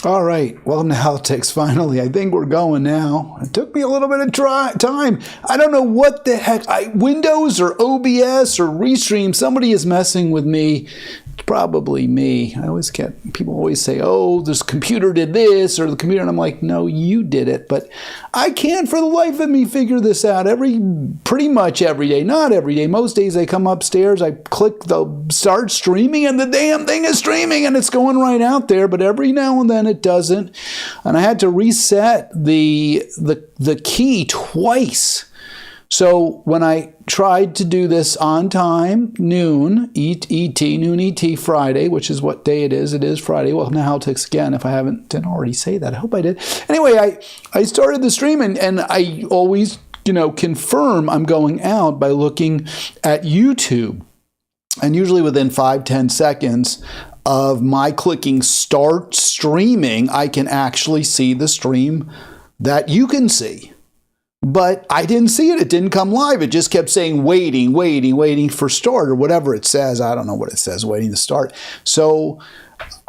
All right, welcome to Halitics. Finally, I think we're going now. It took me a little bit of time. I don't know what the heck. Windows or OBS or Restream, somebody is messing with me. It's probably me. People always say, oh, this computer did this or the computer, and I'm like, no, you did it. But I can't for the life of me figure this out pretty much every day. Not every day. Most days I come upstairs, I click the start streaming, and the damn thing is streaming, and it's going right out there. But every now and then it doesn't, and I had to reset the key twice. So when I tried to do this on time, noon ET Friday, which is what day it is Friday. Welcome to Halitics again, if I didn't already say that. I hope I did. Anyway, I started the stream, and I always, confirm I'm going out by looking at YouTube. And usually within 5-10 seconds of my clicking start streaming, I can actually see the stream that you can see. But I didn't see it. It didn't come live. It just kept saying waiting for start or whatever it says. I don't know what it says, waiting to start. So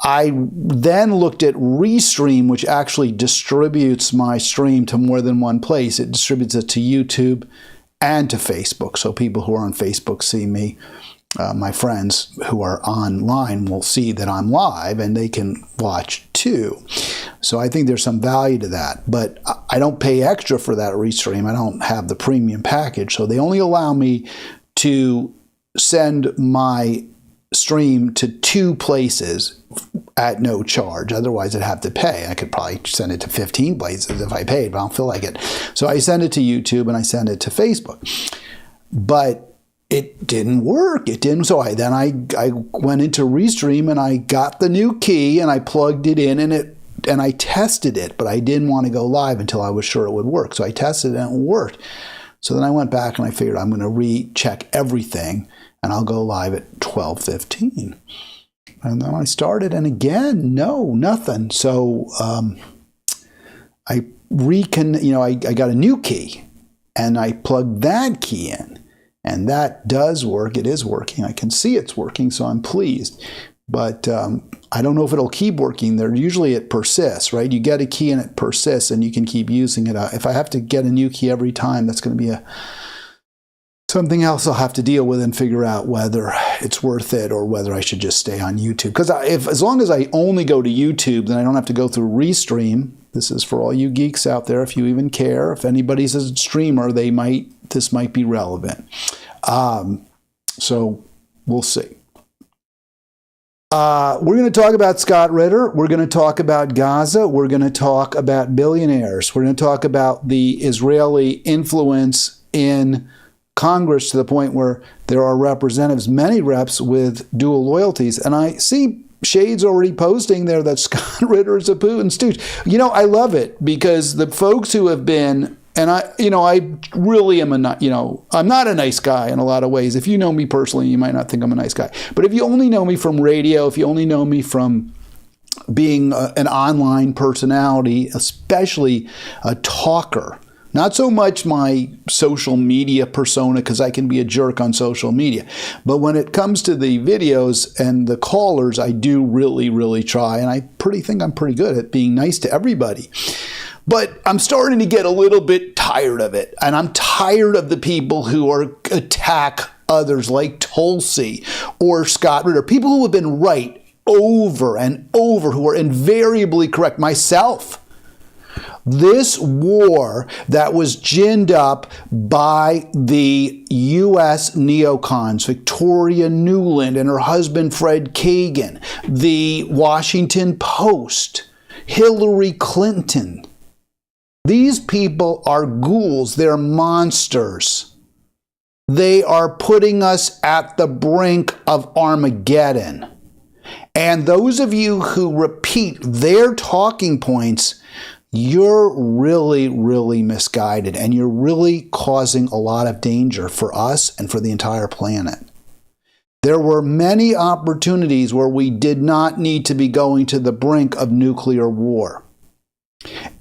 I then looked at Restream, which actually distributes my stream to more than one place. It distributes it to YouTube and to Facebook. So people who are on Facebook see me. My friends who are online will see that I'm live and they can watch too. So I think there's some value to that. But I don't pay extra for that Restream. I don't have the premium package. So they only allow me to send my stream to 2 places at no charge. Otherwise, I'd have to pay. I could probably send it to 15 places if I paid, but I don't feel like it. So I send it to YouTube and I send it to Facebook. But it didn't work. It didn't. So I went into Restream and I got the new key and I plugged it in and I tested it, but I didn't want to go live until I was sure it would work. So I tested it and it worked. So then I went back and I figured I'm going to recheck everything and I'll go live at 12:15. And then I started and again, nothing. So I got a new key and I plugged that key in. And that does work. It is working. I can see it's working, so I'm pleased. But I don't know if it'll keep working. Usually it persists, right? You get a key and it persists, and you can keep using it. If I have to get a new key every time, that's going to be something else I'll have to deal with and figure out whether it's worth it or whether I should just stay on YouTube. Because as long as I only go to YouTube, then I don't have to go through Restream. This is for all you geeks out there, if you even care. If anybody's a streamer, this might be relevant. So we'll see. We're going to talk about Scott Ritter. We're going to talk about Gaza. We're going to talk about billionaires. We're going to talk about the Israeli influence in Congress to the point where there are representatives, many reps with dual loyalties. And I see shades already posting there that Scott Ritter is a Putin stooge. I love it because the folks who have been, and I really am I'm not a nice guy in a lot of ways. If you know me personally, you might not think I'm a nice guy. But if you only know me from radio, if you only know me from being an online personality, especially a talker, not so much my social media persona, because I can be a jerk on social media. But when it comes to the videos and the callers, I do really, really try. And I think I'm pretty good at being nice to everybody. But I'm starting to get a little bit tired of it. And I'm tired of the people who attack others like Tulsi or Scott Ritter. People who have been right over and over, who are invariably correct. Myself. This war that was ginned up by the U.S. neocons, Victoria Nuland and her husband Fred Kagan, the Washington Post, Hillary Clinton. These people are ghouls. They're monsters. They are putting us at the brink of Armageddon. And those of you who repeat their talking points, you're really, really misguided, and you're really causing a lot of danger for us and for the entire planet. There were many opportunities where we did not need to be going to the brink of nuclear war.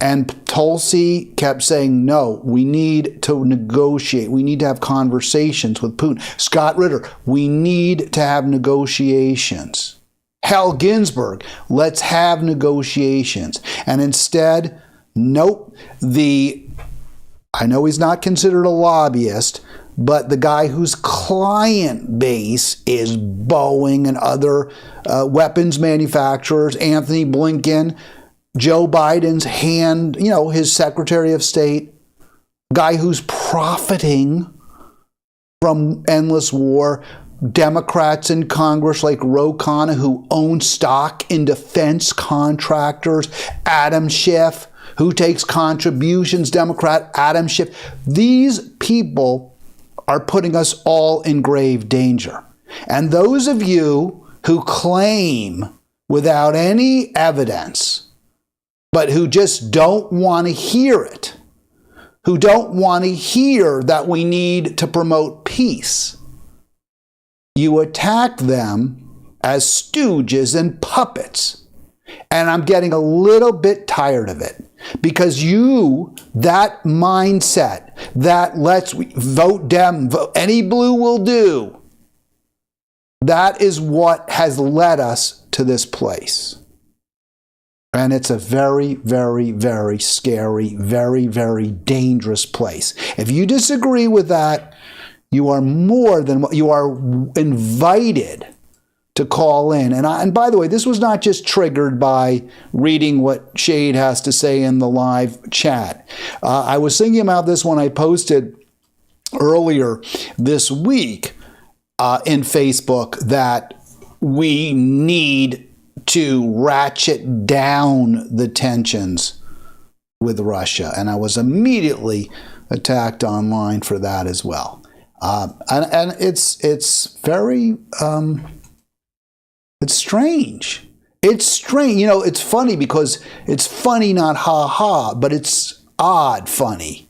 And Tulsi kept saying, no, we need to negotiate. We need to have conversations with Putin. Scott Ritter, we need to have negotiations. Hell, Ginsburg, let's have negotiations. And instead, nope, I know he's not considered a lobbyist, but the guy whose client base is Boeing and other weapons manufacturers, Anthony Blinken, Joe Biden's his Secretary of State, guy who's profiting from endless war, Democrats in Congress like Ro Khanna, who own stock in defense contractors, Adam Schiff, who takes contributions, Democrat Adam Schiff. These people are putting us all in grave danger. And those of you who claim without any evidence, but who just don't want to hear it, who don't want to hear that we need to promote peace, you attack them as stooges and puppets. And I'm getting a little bit tired of it. Because that mindset, that let's vote Dem, vote, any blue will do, that is what has led us to this place. And it's a very, very, very scary, very, very dangerous place. If you disagree with that, you are invited to call in. And by the way, this was not just triggered by reading what Shade has to say in the live chat. I was thinking about this when I posted earlier this week in Facebook that we need to ratchet down the tensions with Russia. And I was immediately attacked online for that as well. And it's very... It's strange. It's strange. It's funny because it's funny, not ha-ha, but it's odd funny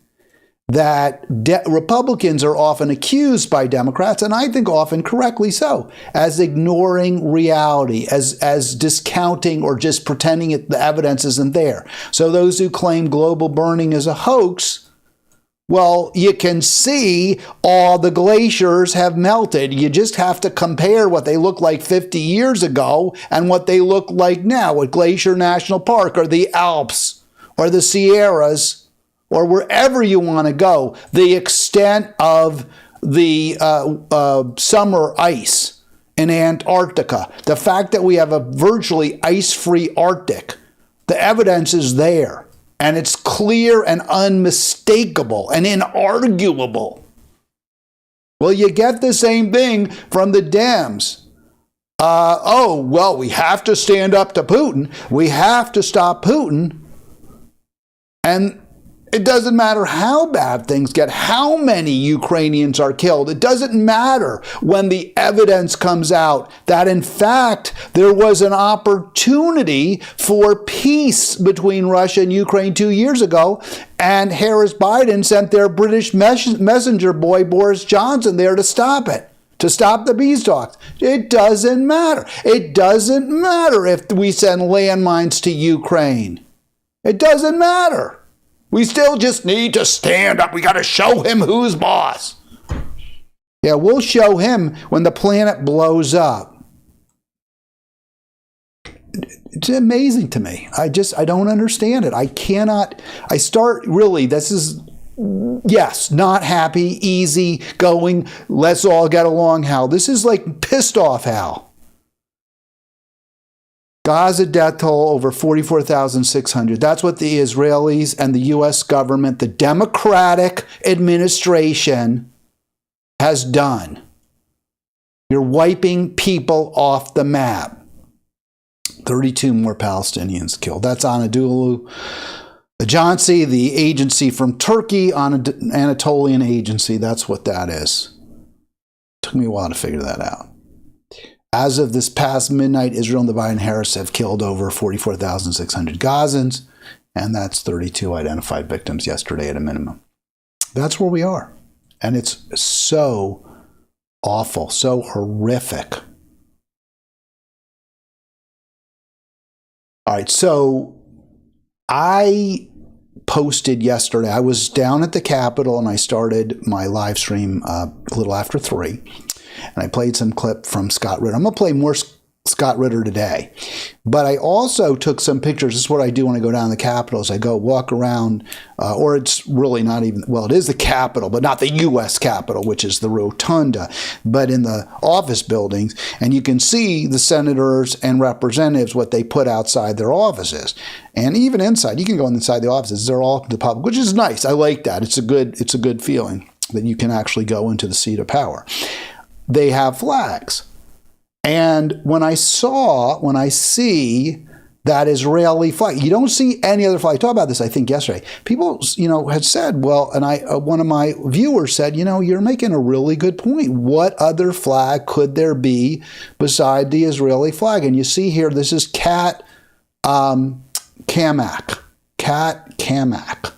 that Republicans are often accused by Democrats, and I think often correctly so, as ignoring reality, as discounting or just pretending the evidence isn't there. So those who claim global burning is a hoax, well, you can see all the glaciers have melted. You just have to compare what they looked like 50 years ago and what they look like now at Glacier National Park or the Alps or the Sierras or wherever you want to go. The extent of the summer ice in Antarctica, the fact that we have a virtually ice-free Arctic, the evidence is there. And it's clear and unmistakable and inarguable. Well, you get the same thing from the Dems. We have to stand up to Putin. We have to stop Putin. And it doesn't matter how bad things get, how many Ukrainians are killed. It doesn't matter when the evidence comes out that, in fact, there was an opportunity for peace between Russia and Ukraine 2 years ago, and Harris Biden sent their British messenger boy, Boris Johnson, there to stop it, to stop the peace talks. It doesn't matter. It doesn't matter if we send landmines to Ukraine. It doesn't matter. We still just need to stand up. We got to show him who's boss. Yeah, we'll show him when the planet blows up. It's amazing to me. I don't understand it. This is, yes, not happy, easy going, let's all get along Hal. This is like pissed off Hal. Gaza death toll over 44,600. That's what the Israelis and the U.S. government, the Democratic administration, has done. You're wiping people off the map. 32 more Palestinians killed. That's Anadolu Ajansi, the agency from Turkey, Anatolian agency. That's what that is. Took me a while to figure that out. As of this past midnight, Israel and the Biden-Harris have killed over 44,600 Gazans, and that's 32 identified victims yesterday at a minimum. That's where we are. And it's so awful, so horrific. All right, so I posted yesterday. I was down at the Capitol, and I started my live stream a little after 3. And I played some clip from Scott Ritter. I'm going to play more Scott Ritter today. But I also took some pictures. This is what I do when I go down to the Capitol. Is I go walk around, or it's really not even, well, it is the Capitol, but not the U.S. Capitol, which is the rotunda, but in the office buildings. And you can see the senators and representatives, what they put outside their offices. And even inside, you can go inside the offices. They're all to the public, which is nice. I like that. It's a good feeling that you can actually go into the seat of power. They have flags. And when I see that Israeli flag, you don't see any other flag. I talked about this, I think, yesterday. People, had said, well, and one of my viewers said, you're making a really good point. What other flag could there be beside the Israeli flag? And you see here, this is Kat Cammack. Kat Cammack.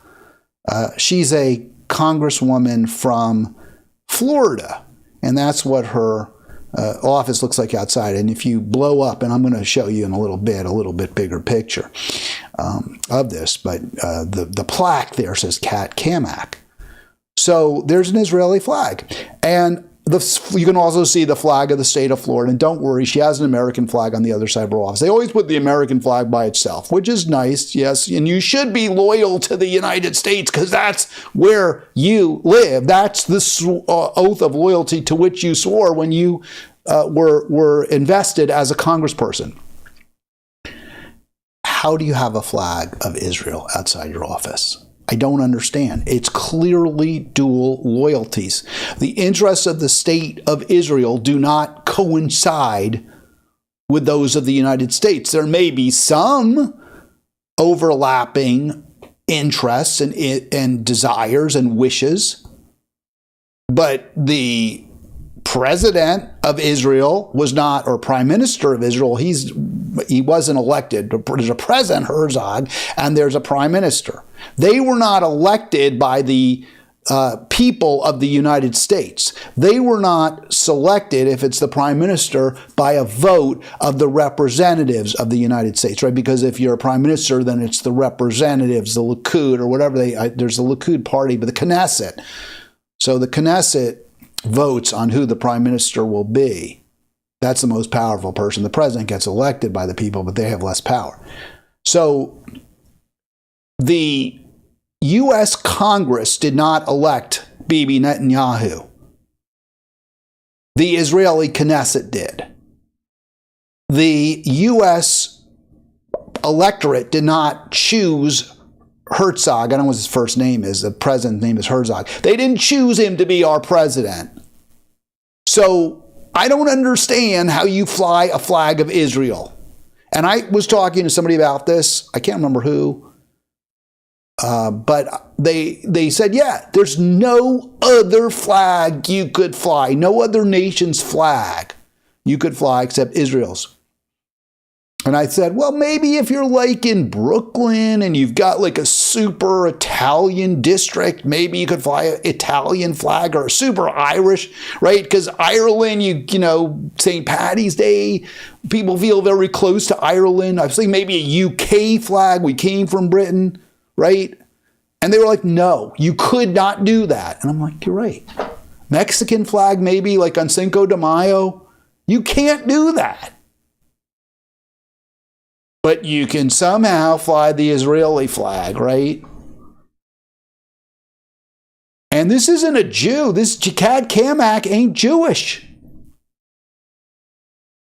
She's a congresswoman from Florida, and that's what her office looks like outside. And if you blow up, and I'm going to show you in a little bit bigger picture of this, but the plaque there says Kat Cammack. So there's an Israeli flag. And you can also see the flag of the state of Florida. And don't worry, she has an American flag on the other side of her office. They always put the American flag by itself, which is nice, yes. And you should be loyal to the United States because that's where you live. That's the oath of loyalty to which you swore when you were invested as a congressperson. How do you have a flag of Israel outside your office? I don't understand. It's clearly dual loyalties. The interests of the state of Israel do not coincide with those of the United States. There may be some overlapping interests and desires and wishes, but the president of Israel was not, or prime minister of Israel, he wasn't elected. There's a president, Herzog, and there's a prime minister. They were not elected by the people of the United States. They were not selected, if it's the prime minister, by a vote of the representatives of the United States, right? Because if you're a prime minister, then it's the representatives, the Likud, or whatever there's the Likud party, but the Knesset. So the Knesset votes on who the prime minister will be. That's the most powerful person. The president gets elected by the people, but they have less power. So the U.S. Congress did not elect Bibi Netanyahu. The Israeli Knesset did. The U.S. electorate did not choose Herzog. I don't know what his first name is. The president's name is Herzog. They didn't choose him to be our president. So I don't understand how you fly a flag of Israel. And I was talking to somebody about this. I can't remember who. But they said, yeah, there's no other flag you could fly. No other nation's flag you could fly except Israel's. And I said, well, maybe if you're like in Brooklyn and you've got like a super Italian district, maybe you could fly an Italian flag, or a super Irish, right? Because Ireland, St. Paddy's Day, people feel very close to Ireland. I was thinking maybe a UK flag. We came from Britain, right? And they were like, no, you could not do that. And I'm like, you're right. Mexican flag, maybe like on Cinco de Mayo. You can't do that. But you can somehow fly the Israeli flag, right? And this isn't a Jew. This Kat Cammack ain't Jewish.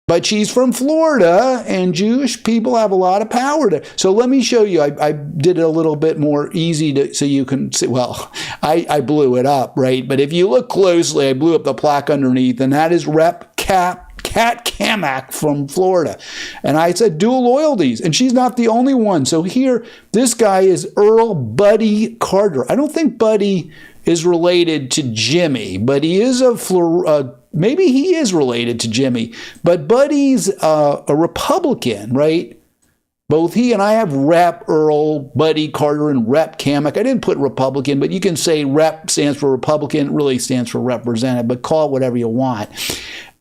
But she's from Florida, and Jewish people have a lot of power there. So let me show you. I did it a little bit more easy so you can see. Well, I blew it up, right? But if you look closely, I blew up the plaque underneath, and that is Rep. Kat Cammack from Florida. And I said dual loyalties, and she's not the only one. So here, this guy is Earl Buddy Carter. I don't think Buddy is related to Jimmy, but he is maybe he is related to Jimmy. But Buddy's a Republican, right? Both he and I have Rep. Earl Buddy Carter and Rep. Cammack. I didn't put Republican, but you can say Rep. stands for Republican. It really stands for representative, but call it whatever you want.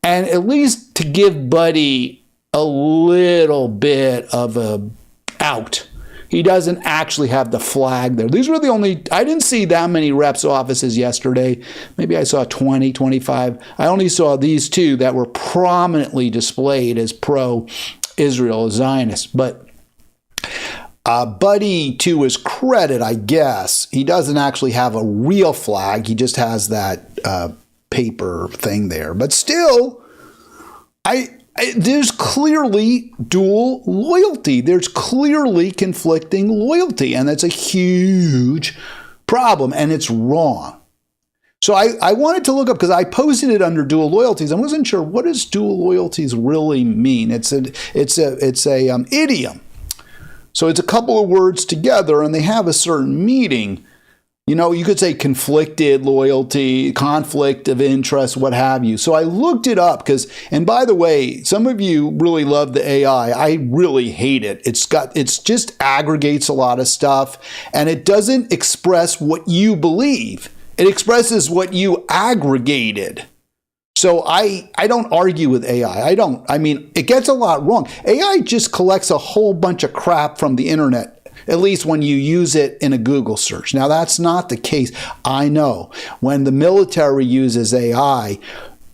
And at least to give Buddy a little bit of a out, he doesn't actually have the flag there. These were the only, I didn't see that many reps' offices yesterday. Maybe I saw 20, 25. I only saw these two that were prominently displayed as pro-Israel Zionists. But Buddy, to his credit, I guess, he doesn't actually have a real flag. He just has that paper thing there. But still, there's clearly dual loyalty. There's clearly conflicting loyalty, and that's a huge problem, and it's wrong. So I wanted to look up, because I posted it under dual loyalties. I wasn't sure, what does dual loyalties really mean? It's a idiom. So it's a couple of words together, and they have a certain meaning. You know, you could say conflicted loyalty, conflict of interest, what have you. So I looked it up because, and by the way, some of you really love the AI. I really hate it. It's just aggregates a lot of stuff, and it doesn't express what you believe. It expresses what you aggregated. So I don't argue with AI. I mean, it gets a lot wrong. AI just collects a whole bunch of crap from the internet, at least when you use it in a Google search. Now, that's not the case. I know. When the military uses AI,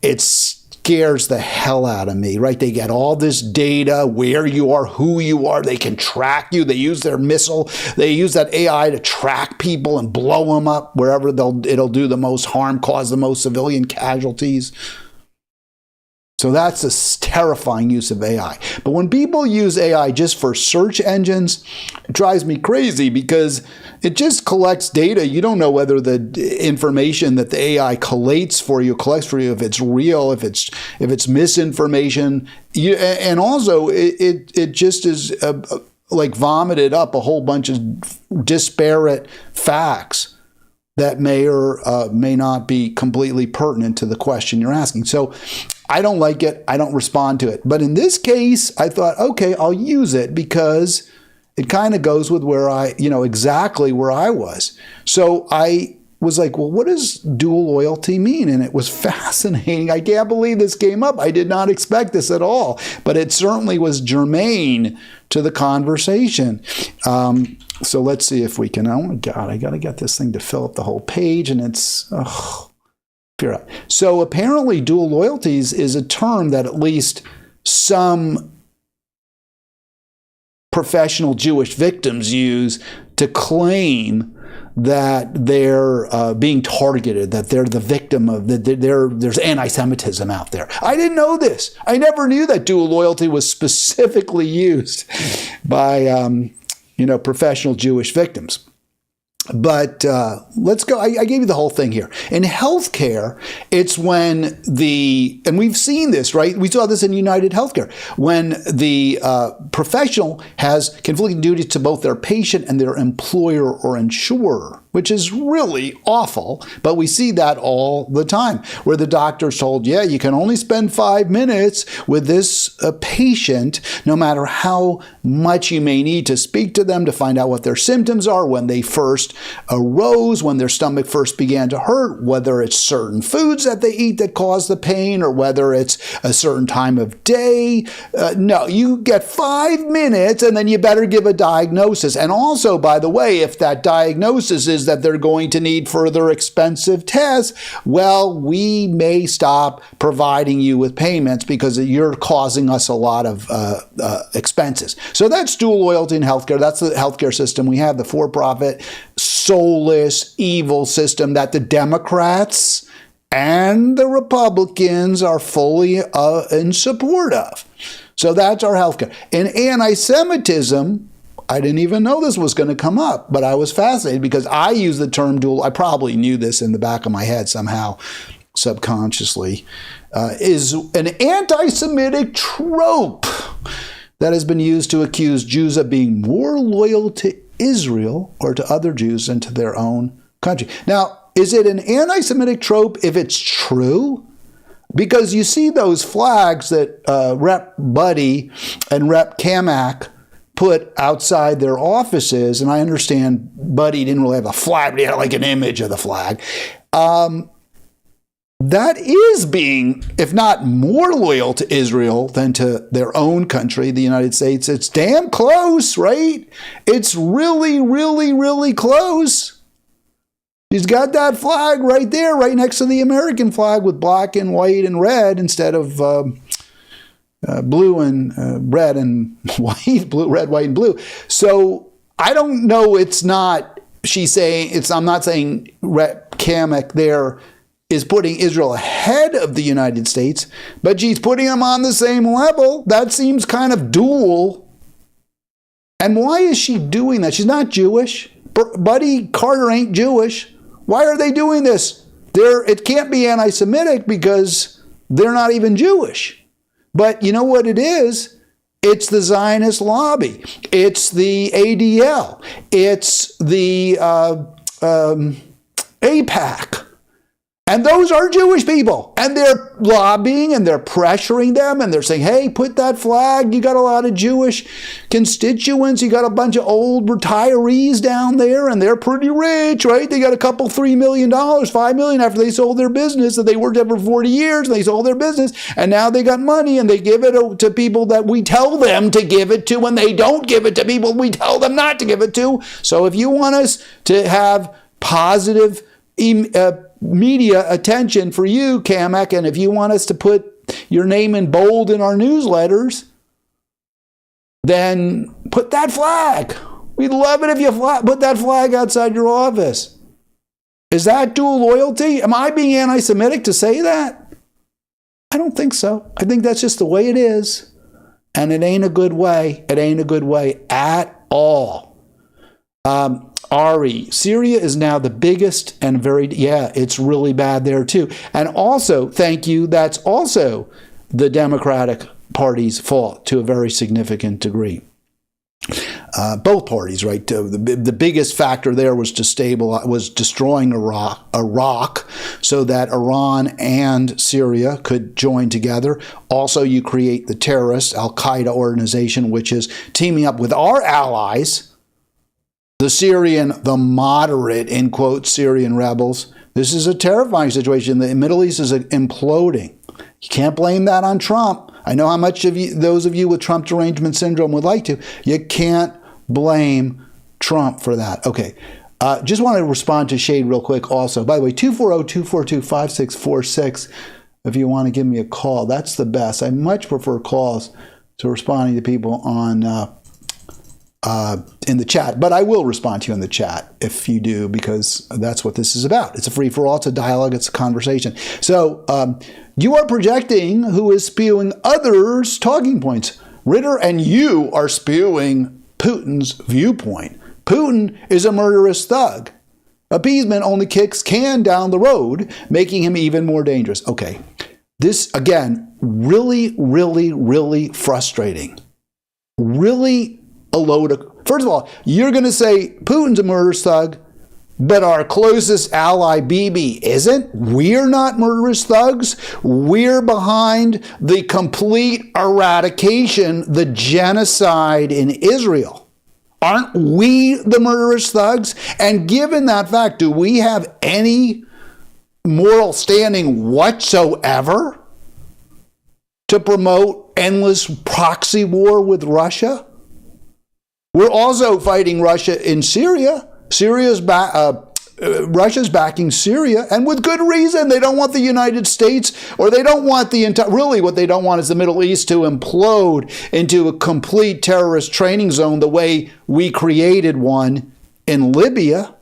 it scares the hell out of me, right? They get all this data, where you are, who you are. They can track you. They use their missile. They use that AI to track people and blow them up wherever it'll do the most harm, cause the most civilian casualties. So that's a terrifying use of AI. But when people use AI just for search engines, it drives me crazy because it just collects data. You don't know whether the information that the AI collects for you, if it's real, if it's misinformation. And also, it just is like vomited up a whole bunch of disparate facts that may or may not be completely pertinent to the question you're asking. So I don't like it. I don't respond to it. But in this case, I thought, okay, I'll use it because it kind of goes with where exactly where I was. So I was like, well, what does dual loyalty mean? And it was fascinating. I can't believe this came up. I did not expect this at all, but it certainly was germane to the conversation. So let's see if we can, oh my God, I got to get this thing to fill up the whole page, and it's, So apparently dual loyalties is a term that at least some professional Jewish victims use to claim that they're being targeted, that they're the victim of, there's anti-Semitism out there. I didn't know this. I never knew that dual loyalty was specifically used by professional Jewish victims. But let's go. I gave you the whole thing here. In healthcare, it's when and we've seen this, right? We saw this in United Healthcare, when the professional has conflicting duties to both their patient and their employer or insurer, which is really awful. But we see that all the time, where the doctor's told, yeah, you can only spend 5 minutes with this patient, no matter how much you may need to speak to them to find out what their symptoms are, when they first arose, when their stomach first began to hurt, whether it's certain foods that they eat that cause the pain, or whether it's a certain time of day. No, you get 5 minutes and then you better give a diagnosis. And also, by the way, if that diagnosis is that they're going to need further expensive tests, well, we may stop providing you with payments because you're causing us a lot of expenses. So that's dual loyalty in healthcare. That's the healthcare system we have, the for-profit, soulless, evil system that the Democrats and the Republicans are fully in support of. So that's our healthcare. In anti-Semitism, I didn't even know this was going to come up, but I was fascinated because I use the term dual. I probably knew this in the back of my head somehow, subconsciously, is an anti-Semitic trope that has been used to accuse Jews of being more loyal to Israel or to other Jews than to their own country. Now, is it an anti-Semitic trope if it's true? Because you see those flags that Rep. Buddy and Rep. Kamak put outside their offices, and I understand Buddy didn't really have a flag, but he had like an image of the flag. that is being, if not more loyal to Israel than to their own country, the United States. It's damn close, right? It's really, really, really close. She's got that flag right there, right next to the American flag with black and white and red instead of blue and red and white, blue, red, white, and blue. So I don't know. It's not, she's saying, I'm not saying Kamek there is putting Israel ahead of the United States, but she's putting them on the same level. That seems kind of dual. And why is she doing that? She's not Jewish. Buddy Carter ain't Jewish. Why are they doing this? It can't be anti-Semitic because they're not even Jewish. But you know what it is? It's the Zionist lobby. It's the ADL. It's the AIPAC. And those are Jewish people. And they're lobbying and they're pressuring them and they're saying, hey, put that flag. You got a lot of Jewish constituents. You got a bunch of old retirees down there and they're pretty rich, right? They got a couple $3 million, $5 million after they sold their business that they worked at for 40 years. And they sold their business and now they got money and they give it to people that we tell them to give it to and they don't give it to people we tell them not to give it to. So if you want us to have positive media attention for you, Kamek, and if you want us to put your name in bold in our newsletters, then put that flag. We'd love it if you put that flag outside your office. Is that dual loyalty? Am I being anti-Semitic to say that? I don't think so. I think that's just the way it is. And it ain't a good way. It ain't a good way at all. Ari, Syria is now the biggest and it's really bad there too. And also, thank you, that's also the Democratic Party's fault to a very significant degree. Both parties, right? The biggest factor there was destroying Iraq so that Iran and Syria could join together. Also, you create the terrorist Al-Qaeda organization, which is teaming up with our allies, the moderate, in quotes, Syrian rebels. This is a terrifying situation. The Middle East is imploding. You can't blame that on Trump. I know how much of you, those of you with Trump derangement syndrome would like to. You can't blame Trump for that. Okay. Just want to respond to Shade real quick also. By the way, 240-242-5646 if you want to give me a call. That's the best. I much prefer calls to responding to people on in the chat, but I will respond to you in the chat if you do, because that's what this is about. It's a free-for-all, it's a dialogue, it's a conversation. So you are projecting who is spewing others' talking points. Ritter and you are spewing Putin's viewpoint. Putin is a murderous thug. Appeasement only kicks can down the road, making him even more dangerous. Okay, this, again, really, really, really frustrating. Really a load of, first of all, you're going to say Putin's a murderous thug, but our closest ally, Bibi, isn't. We're not murderous thugs. We're behind the complete eradication, the genocide in Israel. Aren't we the murderous thugs? And given that fact, do we have any moral standing whatsoever to promote endless proxy war with Russia? We're also fighting Russia in Syria. Russia's backing Syria, and with good reason. They don't want the United States, or they don't want the entire, really what they don't want is the Middle East to implode into a complete terrorist training zone the way we created one in Libya.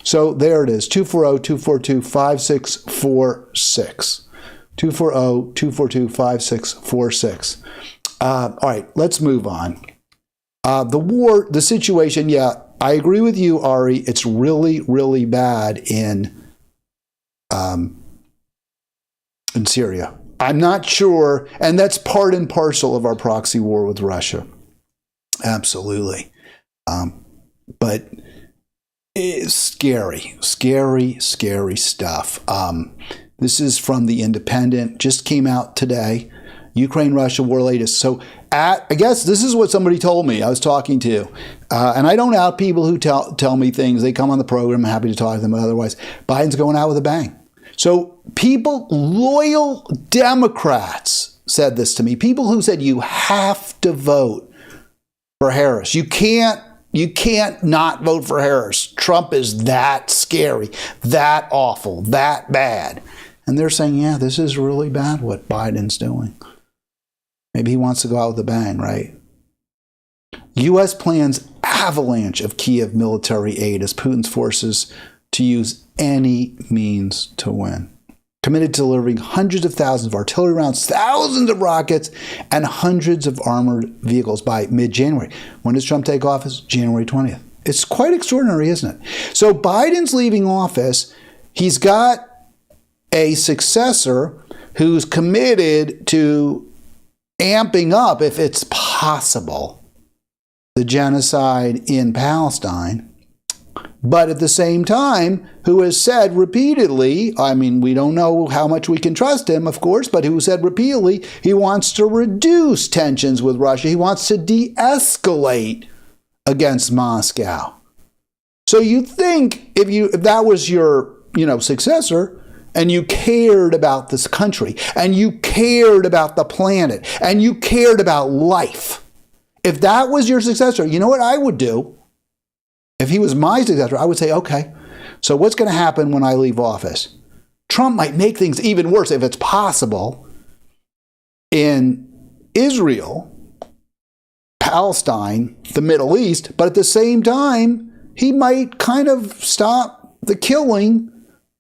So there it is, 240-242-5646. 240-242-5646. All right, let's move on. The war, the situation, I agree with you, Ari. It's really, really bad in Syria. I'm not sure, and that's part and parcel of our proxy war with Russia. Absolutely. But it's scary, scary, scary stuff. This is from The Independent, just came out today. Ukraine-Russia war latest. So I guess this is what somebody told me I was talking to. And I don't out people who tell me things. They come on the program. I'm happy to talk to them. But otherwise, Biden's going out with a bang. So people, loyal Democrats said this to me. People who said you have to vote for Harris. You can't not vote for Harris. Trump is that scary, that awful, that bad. And they're saying, yeah, this is really bad what Biden's doing. Maybe he wants to go out with a bang, right? U.S. plans avalanche of Kiev military aid as Putin's forces to use any means to win. Committed to delivering hundreds of thousands of artillery rounds, thousands of rockets, and hundreds of armored vehicles by mid-January. When does Trump take office? January 20th. It's quite extraordinary, isn't it? So Biden's leaving office. He's got a successor who's committed to amping up, if it's possible, the genocide in Palestine, but at the same time, who has said repeatedly, I mean, we don't know how much we can trust him, of course, but who said repeatedly he wants to reduce tensions with Russia. He wants to de-escalate against Moscow. So you think if that was your, successor, and you cared about this country, and you cared about the planet, and you cared about life, if that was your successor, you know what I would do? If he was my successor, I would say, okay, so what's going to happen when I leave office? Trump might make things even worse, if it's possible, in Israel, Palestine, the Middle East, but at the same time, he might kind of stop the killing.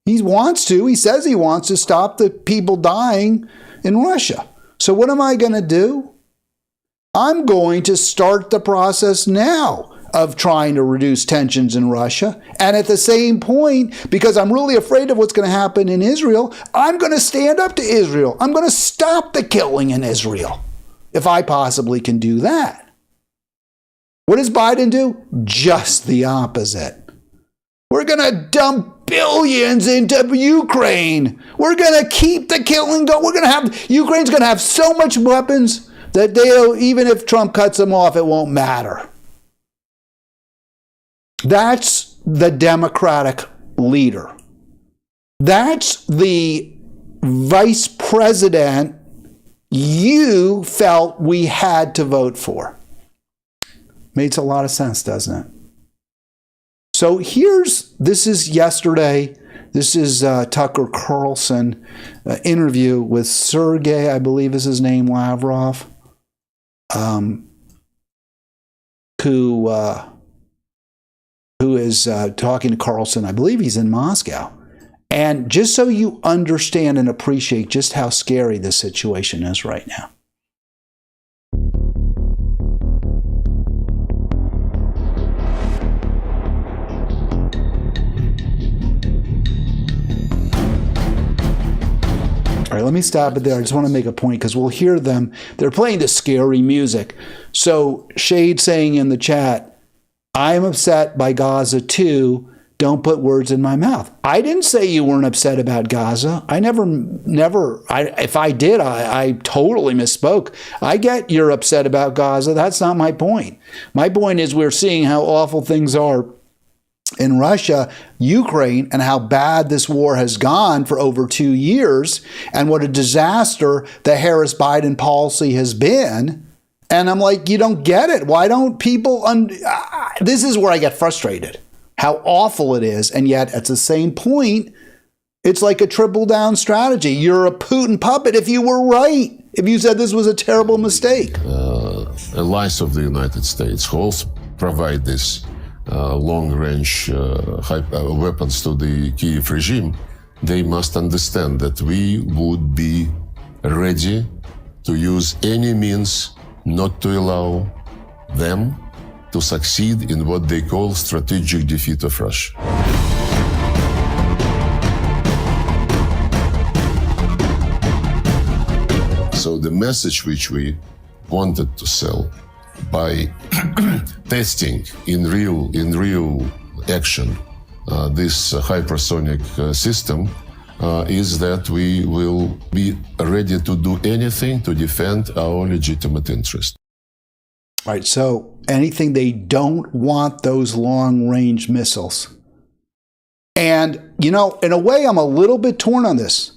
He says he wants to stop the people dying in Russia. So what am I going to do? I'm going to start the process now of trying to reduce tensions in Russia. And at the same point, because I'm really afraid of what's going to happen in Israel, I'm going to stand up to Israel. I'm going to stop the killing in Israel, if I possibly can do that. What does Biden do? Just the opposite. We're going to dump billions into Ukraine. We're going to keep the killing going. Ukraine's going to have so much weapons that even if Trump cuts them off, it won't matter. That's the Democratic leader. That's the vice president you felt we had to vote for. Makes a lot of sense, doesn't it? So this is yesterday. This is Tucker Carlson interview with Sergey, I believe is his name, Lavrov, who is talking to Carlson. I believe he's in Moscow. And just so you understand and appreciate just how scary this situation is right now. All right, let me stop it there. I just want to make a point because we'll hear them. They're playing the scary music. So Shade saying in the chat, I am upset by Gaza too. Don't put words in my mouth. I didn't say you weren't upset about Gaza. I if I did, I totally misspoke. I get you're upset about Gaza. That's not my point. My point is we're seeing how awful things are in Russia, Ukraine, and how bad this war has gone for over 2 years, and what a disaster the Harris-Biden policy has been. And I'm like, you don't get it. Why don't people... This is where I get frustrated. How awful it is. And yet, at the same point, it's like a triple-down strategy. You're a Putin puppet if you were right. If you said this was a terrible mistake. Allies of the United States who also provide this long-range weapons to the Kiev regime, they must understand that we would be ready to use any means not to allow them to succeed in what they call strategic defeat of Russia. So the message which we wanted to sell by testing in real action this hypersonic system is that we will be ready to do anything to defend our legitimate interest. All right, so anything they don't want those long-range missiles. And, you know, in a way, I'm a little bit torn on this.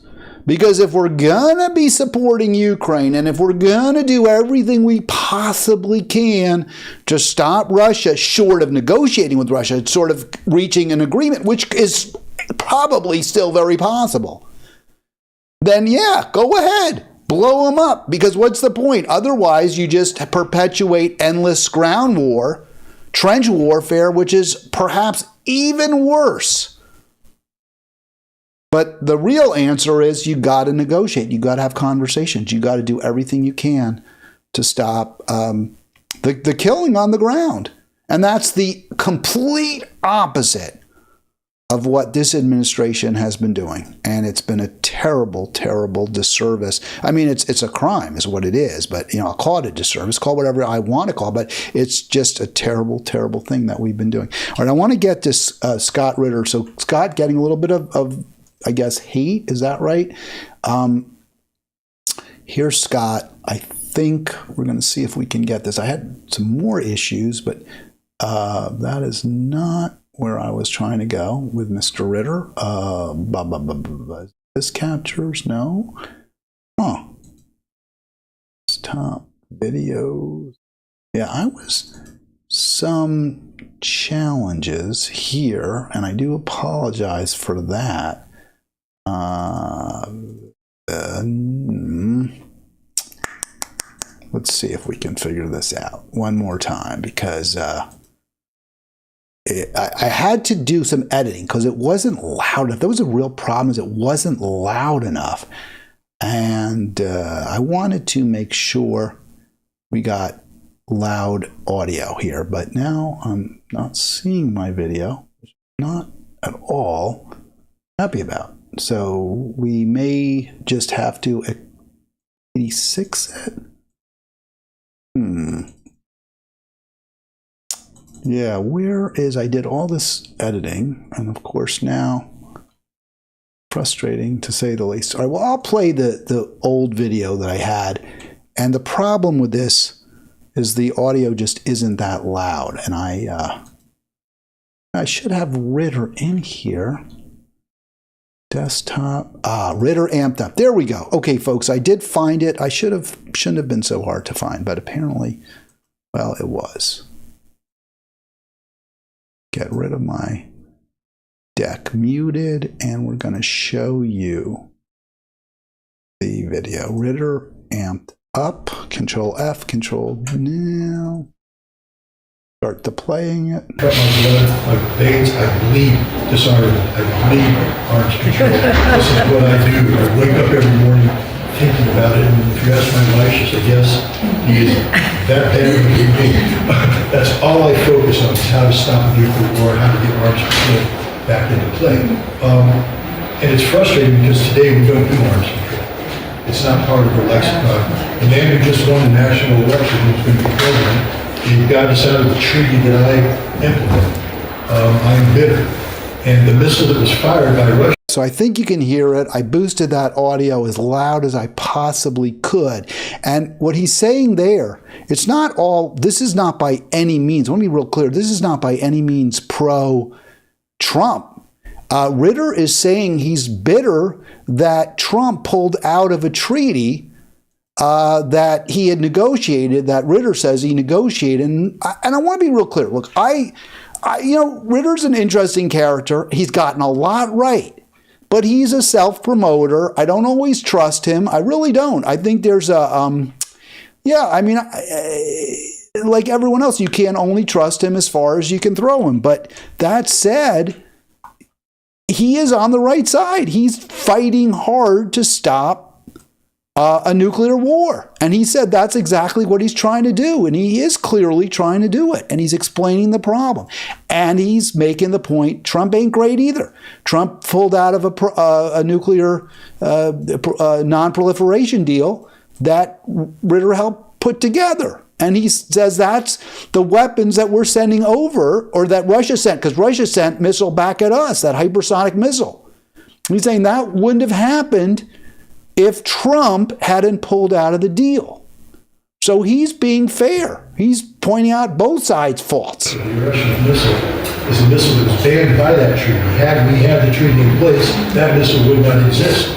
Because if we're going to be supporting Ukraine and if we're going to do everything we possibly can to stop Russia, short of negotiating with Russia, sort of reaching an agreement, which is probably still very possible, then yeah, go ahead. Blow them up. Because what's the point? Otherwise, you just perpetuate endless ground war, trench warfare, which is perhaps even worse. But the real answer is you got to negotiate. You got to have conversations. You got to do everything you can to stop the killing on the ground. And that's the complete opposite of what this administration has been doing. And it's been a terrible, terrible disservice. I mean, it's a crime is what it is. But, you know, I'll call it a disservice. Call it whatever I want to call it. But it's just a terrible, terrible thing that we've been doing. All right, I want to get this Scott Ritter. So Scott getting a little bit of I guess, hate. Is that right? Here's Scott. I think we're going to see if we can get this. I had some more issues, but that is not where I was trying to go with Mr. Ritter. This captures? No. Huh. Top videos. Yeah, I was some challenges here, and I do apologize for that. Let's see if we can figure this out one more time, because I had to do some editing because it wasn't loud enough. That was a real problem, is it wasn't loud enough. And I wanted to make sure we got loud audio here, but now I'm not seeing my video, which I'm not at all happy about. So we may just have to 86 it. Yeah, where is, I did all this editing, and of course now, frustrating to say the least. All right, well, I'll play the old video that I had, and the problem with this is the audio just isn't that loud, and I should have Ritter in here. Desktop, Ritter amped up. There we go. Okay, folks, I did find it. I shouldn't have been so hard to find, but apparently, well, it was. Get rid of my deck muted, and we're going to show you the video. Ritter amped up. Control F, Control now. Start to playing it. Cut my blood, my veins, I bleed disarmament, I bleed arms control. This is what I do. I wake up every morning thinking about it, and if you ask my wife, she said, yes, he is that bad of a me. That's all I focus on, is how to stop a nuclear war, how to get arms control back into play. And it's frustrating because today we don't do arms control. It's not part of our lexicon. The man who just won the national election, who's going to be president, he got us out of the treaty that I implemented. I'm bitter. And the missile that was fired by Russia. So I think you can hear it. I boosted that audio as loud as I possibly could. And what he's saying there, it's not all, this is not by any means, let me be real clear, this is not by any means pro-Trump. Ritter is saying he's bitter that Trump pulled out of a treaty that he had negotiated, that Ritter says he negotiated. And I want to be real clear. Look, you know, Ritter's an interesting character. He's gotten a lot right, but he's a self-promoter. I don't always trust him. I really don't. I think there's a, yeah, I mean, like everyone else, you can only trust him as far as you can throw him. But that said, he is on the right side. He's fighting hard to stop a nuclear war. And he said that's exactly what he's trying to do. And he is clearly trying to do it. And he's explaining the problem. And he's making the point, Trump ain't great either. Trump pulled out of a nuclear non-proliferation deal that Ritter helped put together. And he says that's the weapons that we're sending over, or that Russia sent, because Russia sent missile back at us, that hypersonic missile. He's saying that wouldn't have happened if Trump hadn't pulled out of the deal. So he's being fair. He's pointing out both sides' faults. The Russian missile is a missile that was banned by that treaty. Had we had the treaty in place, that missile would not exist.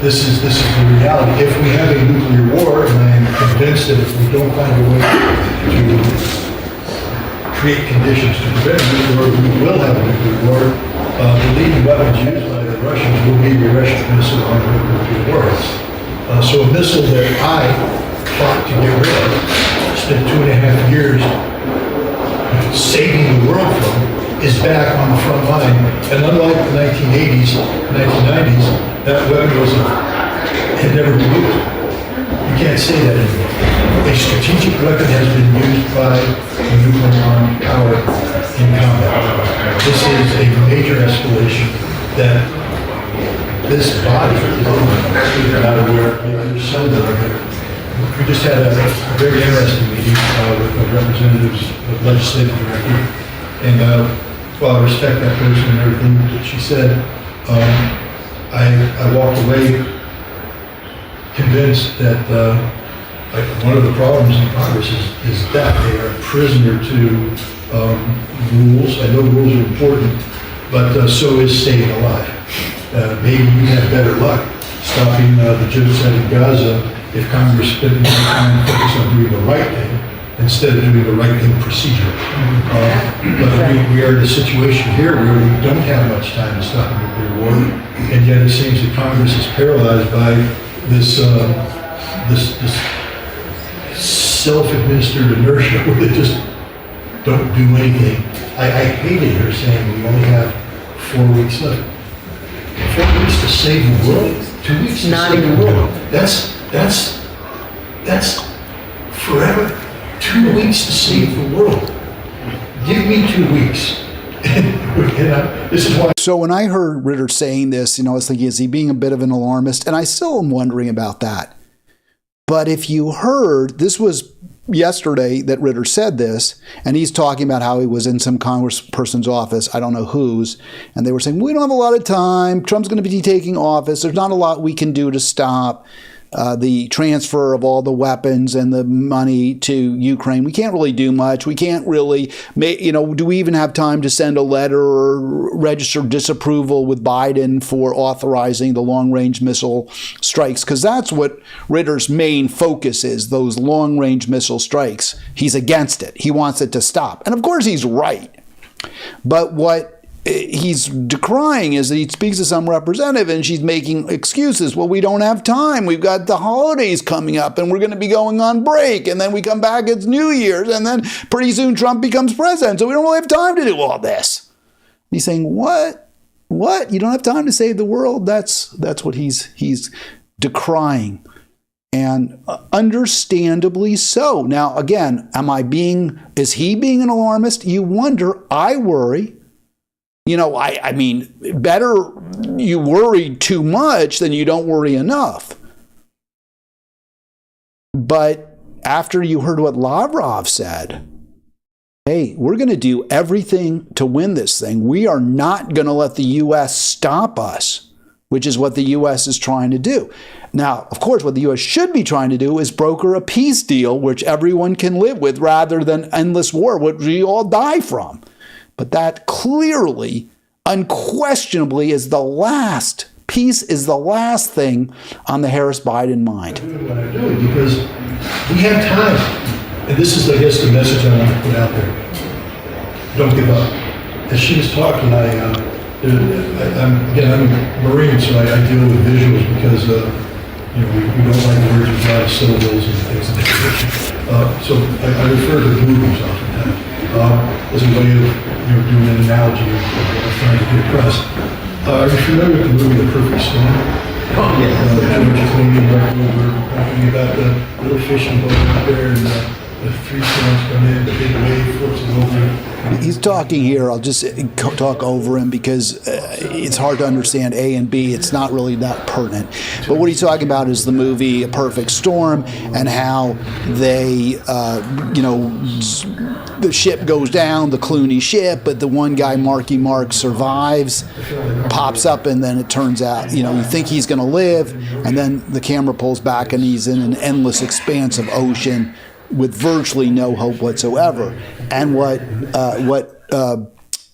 This is the reality. If we have a nuclear war, and I am convinced that if we don't find a way to create conditions to prevent a nuclear war, we will have a nuclear war. The leading weapons used by the Russians will be the Russian missile on nuclear wars. So a missile that I fought to get rid of, spent 2.5 years saving the world from, is back on the front line. And unlike the 1980s, 1990s, that weapon had never been used. You can't say that anymore. A strategic weapon has been used by a nuclear armed power in combat. This is a major escalation that this body is not aware of. There's some that are there. We just had a very interesting meeting with representatives of legislative director, and while I respect that person and everything that she said, I walked away convinced that one of the problems in Congress is that they are a prisoner to rules. I know rules are important, but so is staying alive. Maybe you have better luck stopping the genocide in Gaza if Congress spent more time and focus on doing the right thing instead of doing the right thing procedure. But we are in a situation here where we don't have much time to stop a nuclear war, and yet it seems that Congress is paralyzed by this self-administered inertia where they just don't do anything. I hated her saying we only have 4 weeks left. 4 weeks to save the world? 2 weeks to save the world? That's forever. 2 weeks to save the world. Give me 2 weeks. This is why. So when I heard Ritter saying this, I was thinking, is he being a bit of an alarmist? And I still am wondering about that. But if you heard, this was yesterday that Ritter said this, and he's talking about how he was in some congressperson's office, I don't know whose, and they were saying, we don't have a lot of time, Trump's going to be taking office, there's not a lot we can do to stop the transfer of all the weapons and the money to Ukraine. We can't really do much. We can't really, do we even have time to send a letter or register disapproval with Biden for authorizing the long-range missile strikes? Because that's what Ritter's main focus is, those long-range missile strikes. He's against it. He wants it to stop. And of course he's right. But what he's decrying is that he speaks to some representative and she's making excuses. Well, we don't have time. We've got the holidays coming up and we're going to be going on break. And then we come back, it's New Year's. And then pretty soon Trump becomes president. So we don't really have time to do all this. And he's saying, what? You don't have time to save the world? That's what he's decrying. And understandably so. Now, again, is he being an alarmist? You wonder. I worry. I mean, better you worry too much than you don't worry enough. But after you heard what Lavrov said, hey, we're going to do everything to win this thing. We are not going to let the U.S. stop us, which is what the U.S. is trying to do. Now, of course, what the U.S. should be trying to do is broker a peace deal which everyone can live with rather than endless war, which we all die from. But that clearly, unquestionably, is the last. Peace is the last thing on the Harris-Biden mind. I'm doing what I'm doing because we have time. And this is, I guess, the message I want to put out there. Don't give up. As she was talking, I'm a Marine, so I deal with visuals because, we don't like words with a lot of syllables and things like that. So I refer to movies oftentimes. As a way of doing an analogy of trying to get across. Are you familiar with the movie The Perfect Storm? Oh, yes. We're talking about the little fishing boat out there, and the three storms come in, the big wave flips it over. He's talking here. I'll just talk over him because it's hard to understand A and B. It's not really that pertinent. But what he's talking about is the movie A Perfect Storm and how they, the ship goes down, the Clooney ship, but the one guy, Marky Mark, survives, pops up, and then it turns out, you think he's going to live, and then the camera pulls back and he's in an endless expanse of ocean with virtually no hope whatsoever. And what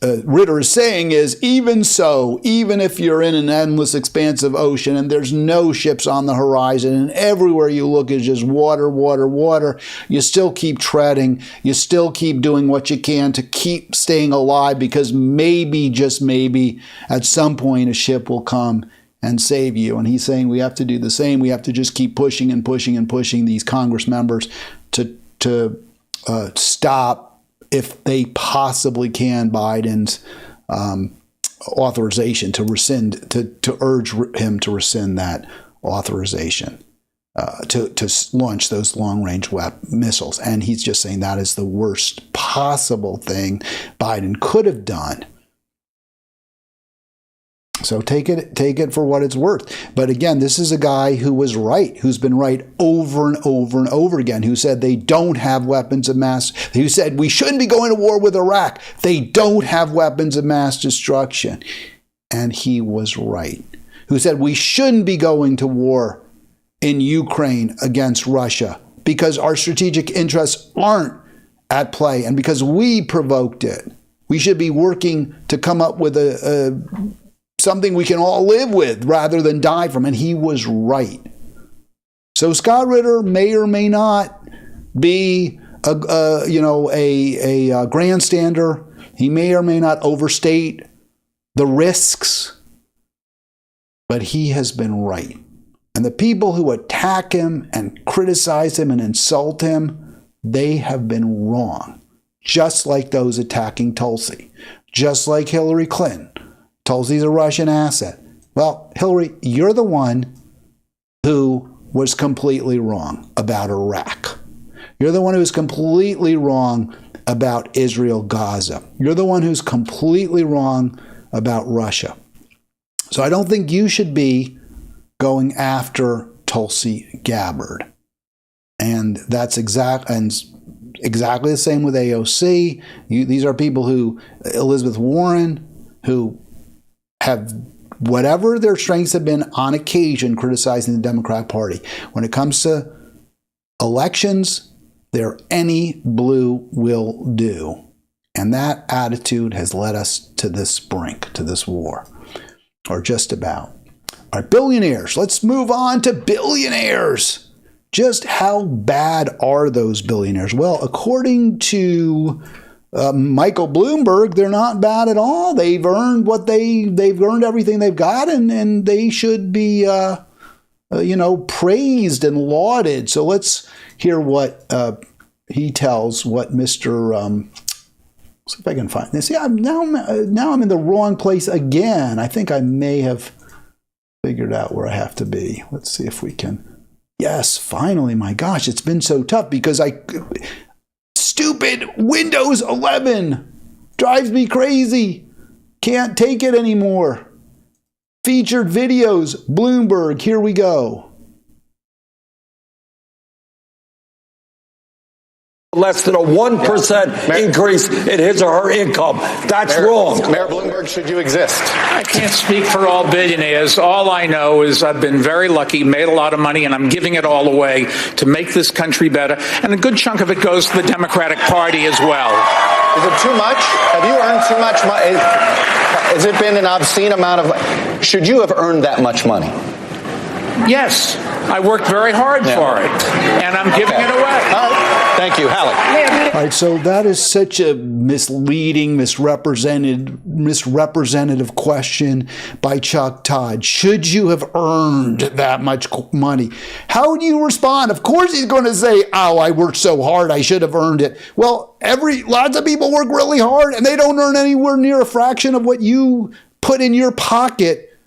Ritter is saying is, even so, even if you're in an endless expanse of ocean and there's no ships on the horizon and everywhere you look is just water, water, water, you still keep treading, you still keep doing what you can to keep staying alive, because maybe, just maybe, at some point a ship will come and save you. And he's saying we have to do the same. We have to just keep pushing and pushing and pushing these Congress members to stop, if they possibly can, Biden's authorization to rescind, to urge him to rescind that authorization to launch those long-range missiles. And he's just saying that is the worst possible thing Biden could have done. So take it for what it's worth. But again, this is a guy who was right, who's been right over and over and over again, who said they don't have weapons of mass, who said we shouldn't be going to war with Iraq. They don't have weapons of mass destruction. And he was right. Who said we shouldn't be going to war in Ukraine against Russia because our strategic interests aren't at play and because we provoked it. We should be working to come up with something we can all live with rather than die from. And he was right. So Scott Ritter may or may not be a grandstander. He may or may not overstate the risks, but he has been right. And the people who attack him and criticize him and insult him, they have been wrong. Just like those attacking Tulsi. Just like Hillary Clinton. Tulsi's a Russian asset. Well, Hillary, you're the one who was completely wrong about Iraq. You're the one who's completely wrong about Israel, Gaza. You're the one who's completely wrong about Russia. So I don't think you should be going after Tulsi Gabbard. And that's exactly the same with AOC. These are people who, Elizabeth Warren, who have, whatever their strengths have been, on occasion criticizing the Democrat Party. When it comes to elections, they're any blue will do. And that attitude has led us to this brink, to this war, or just about. All right, billionaires. Let's move on to billionaires. Just how bad are those billionaires? Well, according to Michael Bloomberg, they're not bad at all. They've earned what they've earned everything they've got, and they should be praised and lauded. So let's hear what he tells what Mr. See if I can find this. Yeah, now I'm in the wrong place again. I think I may have figured out where I have to be. Let's see if we can. Yes, finally. My gosh, it's been so tough because stupid Windows 11 drives me crazy. Can't take it anymore. Featured videos, Bloomberg, here we go. Less than a 1% increase in his or her income. That's wrong. Mayor Bloomberg, should you exist? I can't speak for all billionaires. All I know is I've been very lucky, made a lot of money, and I'm giving it all away to make this country better. And a good chunk of it goes to the Democratic Party as well. Is it too much? Have you earned too much money? Has it been an obscene amount of... Should you have earned that much money? Yes. I worked very hard for it, and I'm giving it away. All right. Thank you. Hallie. All right, so that is such a misleading, misrepresentative question by Chuck Todd. Should you have earned that much money? How would you respond? Of course he's going to say, oh, I worked so hard, I should have earned it. Well, lots of people work really hard, and they don't earn anywhere near a fraction of what you put in your pocket,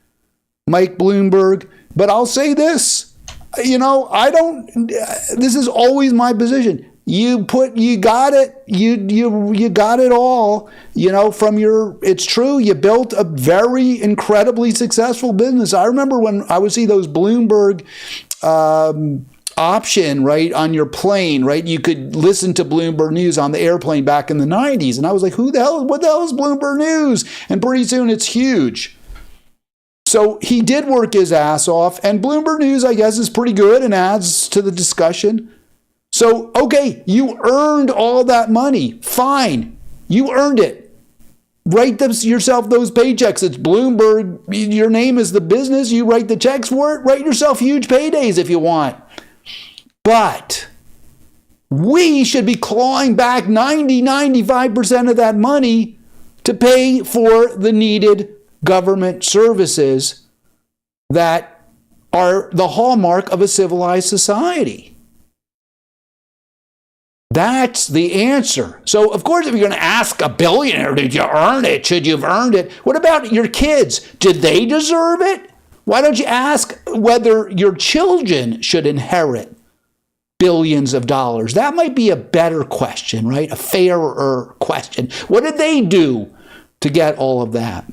Mike Bloomberg. But I'll say this. This is always my position. You got it. You got it all, from it's true. You built a very incredibly successful business. I remember when I would see those Bloomberg option, right, on your plane, right? You could listen to Bloomberg News on the airplane back in the 90s. And I was like, what the hell is Bloomberg News? And pretty soon it's huge. So he did work his ass off, and Bloomberg News, I guess, is pretty good and adds to the discussion. So, okay, you earned all that money. Fine. You earned it. Write yourself those paychecks. It's Bloomberg. Your name is the business. You write the checks for it. Write yourself huge paydays if you want. But we should be clawing back 95% of that money to pay for the needed government services that are the hallmark of a civilized society. That's the answer. So, of course, if you're going to ask a billionaire, did you earn it? Should you have earned it? What about your kids? Did they deserve it? Why don't you ask whether your children should inherit billions of dollars? That might be a better question, right? A fairer question. What did they do to get all of that?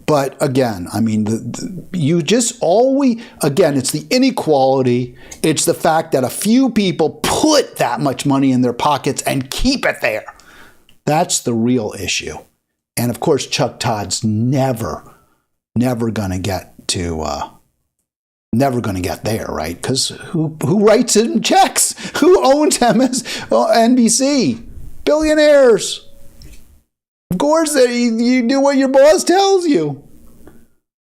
But again, I mean, it's the inequality. It's the fact that a few people put that much money in their pockets and keep it there. That's the real issue. And of course, Chuck Todd's never going to get there, right? Because who writes in checks? Who owns MSNBC? Billionaires. Of course, you do what your boss tells you.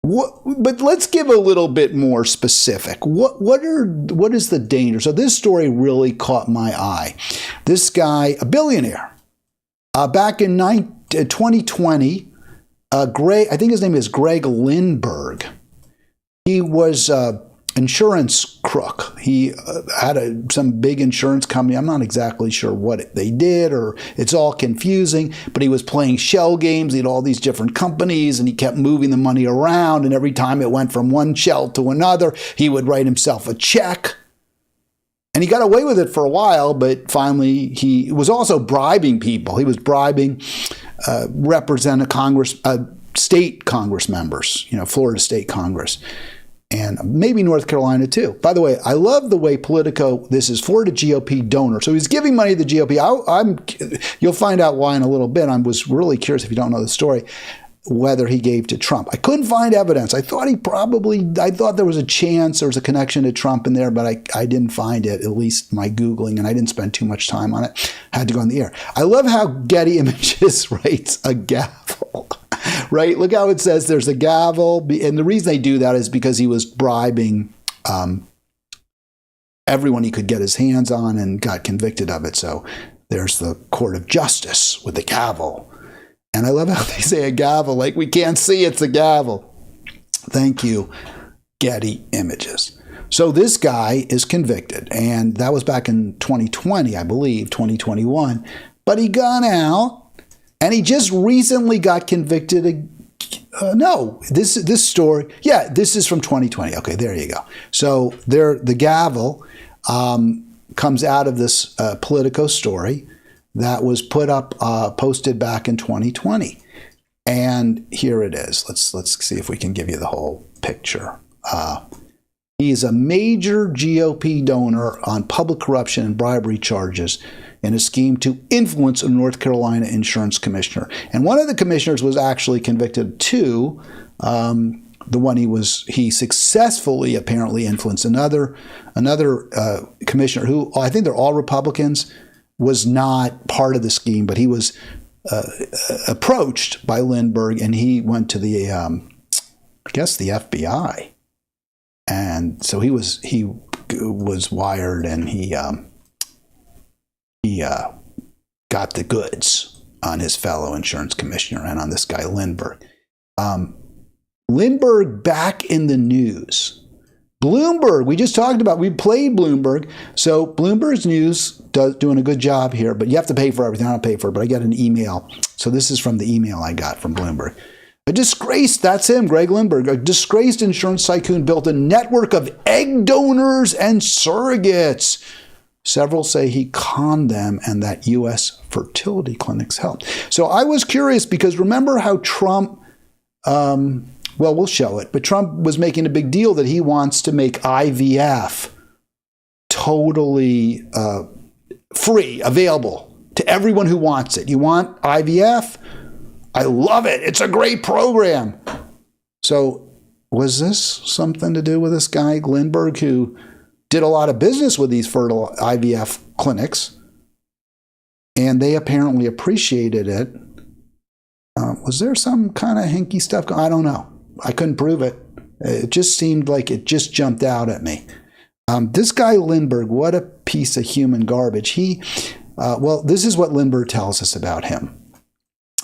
But let's give a little bit more specific. What is the danger? So this story really caught my eye. This guy, a billionaire, back in 2020, I think his name is Greg Lindbergh. He was insurance crook. He had some big insurance company. I'm not exactly sure what they did, or it's all confusing, but he was playing shell games. He had all these different companies, and he kept moving the money around, and every time it went from one shell to another, he would write himself a check. And he got away with it for a while, but finally he was also bribing people. He was bribing state Congress members, Florida State Congress. And maybe North Carolina too. By the way, I love the way Politico, this is Florida GOP donor. So he's giving money to the GOP. You'll find out why in a little bit. I was really curious, if you don't know the story, whether he gave to Trump. I couldn't find evidence. I thought there was a chance there was a connection to Trump in there, but I didn't find it, at least my Googling, and I didn't spend too much time on it. I had to go on the air. I love how Getty Images writes a gavel. Right? Look how it says there's a gavel. And the reason they do that is because he was bribing everyone he could get his hands on and got convicted of it. So there's the court of justice with the gavel. And I love how they say a gavel, like we can't see it's a gavel. Thank you, Getty Images. So this guy is convicted. And that was back in 2020, I believe, 2021. But he got out. And he just recently got convicted. This story. Yeah, this is from 2020. Okay, there you go. So the gavel comes out of this Politico story that was posted back in 2020. And here it is. Let's see if we can give you the whole picture. He's a major GOP donor on public corruption and bribery charges in a scheme to influence a North Carolina insurance commissioner. And one of the commissioners was actually convicted too. The one he successfully apparently influenced. Another commissioner who, I think they're all Republicans, was not part of the scheme, but he was approached by Lindbergh, and he went to the FBI. And so he was wired, and he got the goods on his fellow insurance commissioner and on this guy Lindbergh. Lindbergh back in the news. Bloomberg, we just talked about, we played Bloomberg. So Bloomberg's news doing a good job here, but you have to pay for everything. I don't pay for it, but I get an email. So this is from the email I got from Bloomberg. A disgraced, that's him, Greg Lindbergh, a disgraced insurance tycoon built a network of egg donors and surrogates. Several say he conned them and that U.S. fertility clinics helped. So I was curious because remember how Trump, well, we'll show it, but Trump was making a big deal that he wants to make IVF totally free, available to everyone who wants it. You want IVF? I love it. It's a great program. So was this something to do with this guy, Lindbergh, who did a lot of business with these fertile IVF clinics, and they apparently appreciated it? Was there some kind of hinky stuff? I don't know. I couldn't prove it. It just seemed like it just jumped out at me. This guy Lindbergh, what a piece of human garbage. Well, this is what Lindbergh tells us about him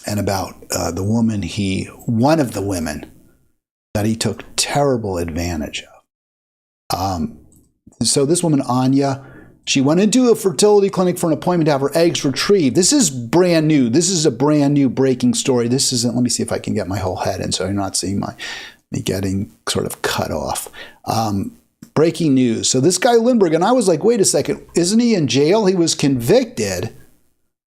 and about the woman one of the women that he took terrible advantage of. So this woman, Anya, she went into a fertility clinic for an appointment to have her eggs retrieved. This is brand new. This is a brand new breaking story. This isn't, let me see if I can get my whole head in so you're not seeing me getting sort of cut off. Breaking news. So this guy Lindbergh, and I was like, wait a second, isn't he in jail? He was convicted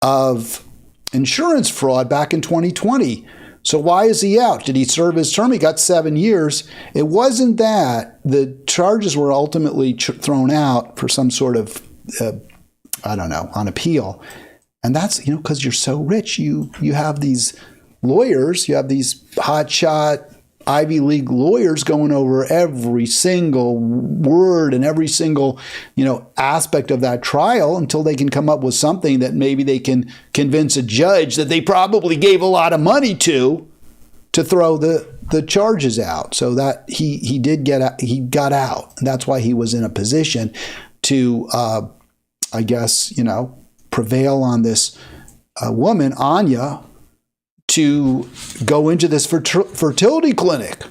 of insurance fraud back in 2020. So why is he out? Did he serve his term? He got 7 years. It wasn't that. The charges were ultimately thrown out for some sort of, I don't know, on appeal. And that's, because you're so rich. You have these lawyers, you have these hotshot Ivy League lawyers going over every single word and every single, aspect of that trial until they can come up with something that maybe they can convince a judge that they probably gave a lot of money to throw the charges out. So that he got out. And that's why he was in a position to, I guess, prevail on this woman, Anya, to go into this fertility clinic.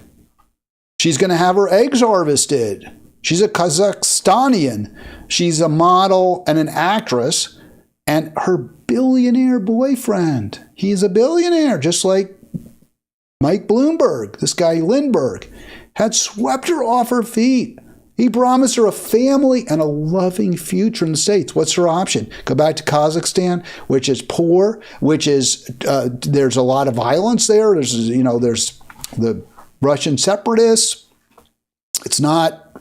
She's going to have her eggs harvested. She's a Kazakhstanian. She's a model and an actress. And her billionaire boyfriend, he's a billionaire, just like Mike Bloomberg, this guy Lindbergh, had swept her off her feet. He promised her a family and a loving future in the States. What's her option? Go back to Kazakhstan, which is poor, which is, there's a lot of violence there. There's the Russian separatists. It's not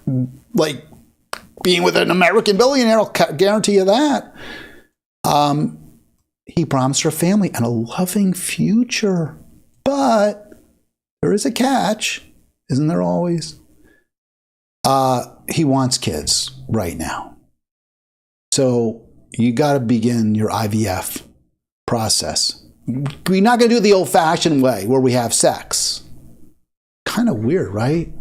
like being with an American billionaire. I'll guarantee you that. He promised her a family and a loving future. But there is a catch, isn't there always? He wants kids right now. So you got to begin your IVF process. We're not going to do it the old-fashioned way where we have sex. Kind of weird, right?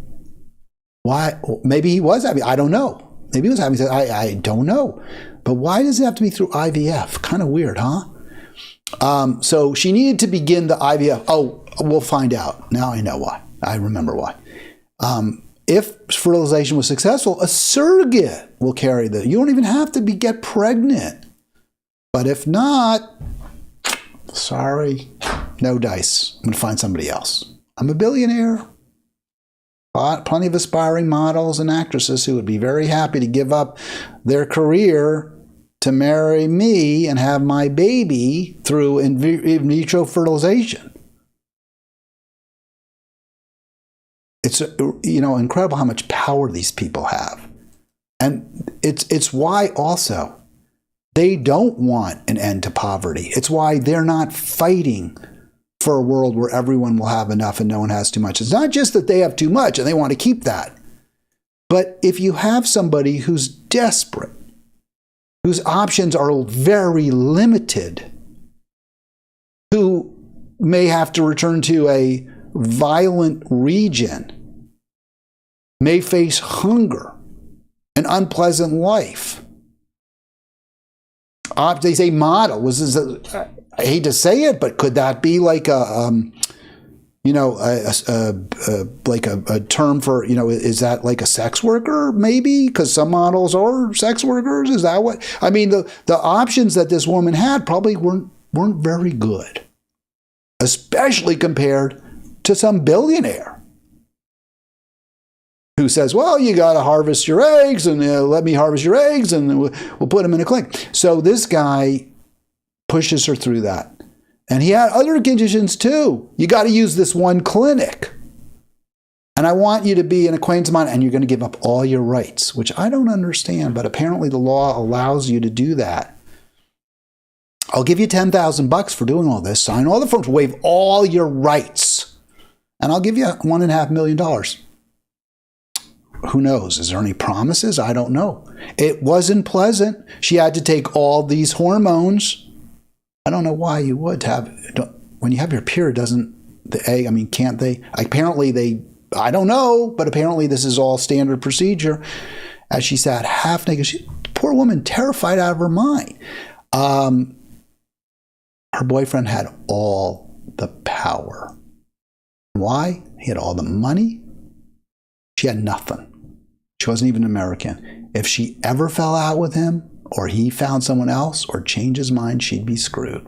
Why? Maybe he was having, I don't know. Maybe he was having sex. I don't know. But why does it have to be through IVF? Kind of weird, huh? So she needed to begin the IVF. Oh, we'll find out. Now I know why. I remember why. If fertilization was successful, a surrogate will carry the. You don't even have to get pregnant. But if not, sorry, no dice. I'm going to find somebody else. I'm a billionaire. Plenty of aspiring models and actresses who would be very happy to give up their career to marry me and have my baby through in vitro fertilization. It's incredible how much power these people have. And it's why also they don't want an end to poverty. It's why they're not fighting for a world where everyone will have enough and no one has too much. It's not just that they have too much and they want to keep that. But if you have somebody who's desperate, whose options are very limited, who may have to return to a violent region, may face hunger, an unpleasant life. They say model. I hate to say it, but could that be like a term for, is that like a sex worker maybe? Because some models are sex workers. Is that what? I mean, the options that this woman had probably weren't very good, especially compared to some billionaire. who says, well, you got to harvest your eggs and let me harvest your eggs and we'll put them in a clinic. So this guy pushes her through that. And he had other conditions too. You got to use this one clinic. And I want you to be an acquaintance of mine and you're going to give up all your rights, which I don't understand, but apparently the law allows you to do that. I'll give you $10,000 for doing all this. Sign all the forms, waive all your rights. And I'll give you $1.5 million. Who knows? Is there any promises? I don't know. It wasn't pleasant. She had to take all these hormones. I don't know why you would have, when you have your period, doesn't the egg, I mean, can't they? Apparently they, I don't know, but apparently this is all standard procedure. As she sat half naked, poor woman, terrified out of her mind. Her boyfriend had all the power. Why? He had all the money. She had nothing. She wasn't even American. If she ever fell out with him, or he found someone else, or changed his mind, she'd be screwed.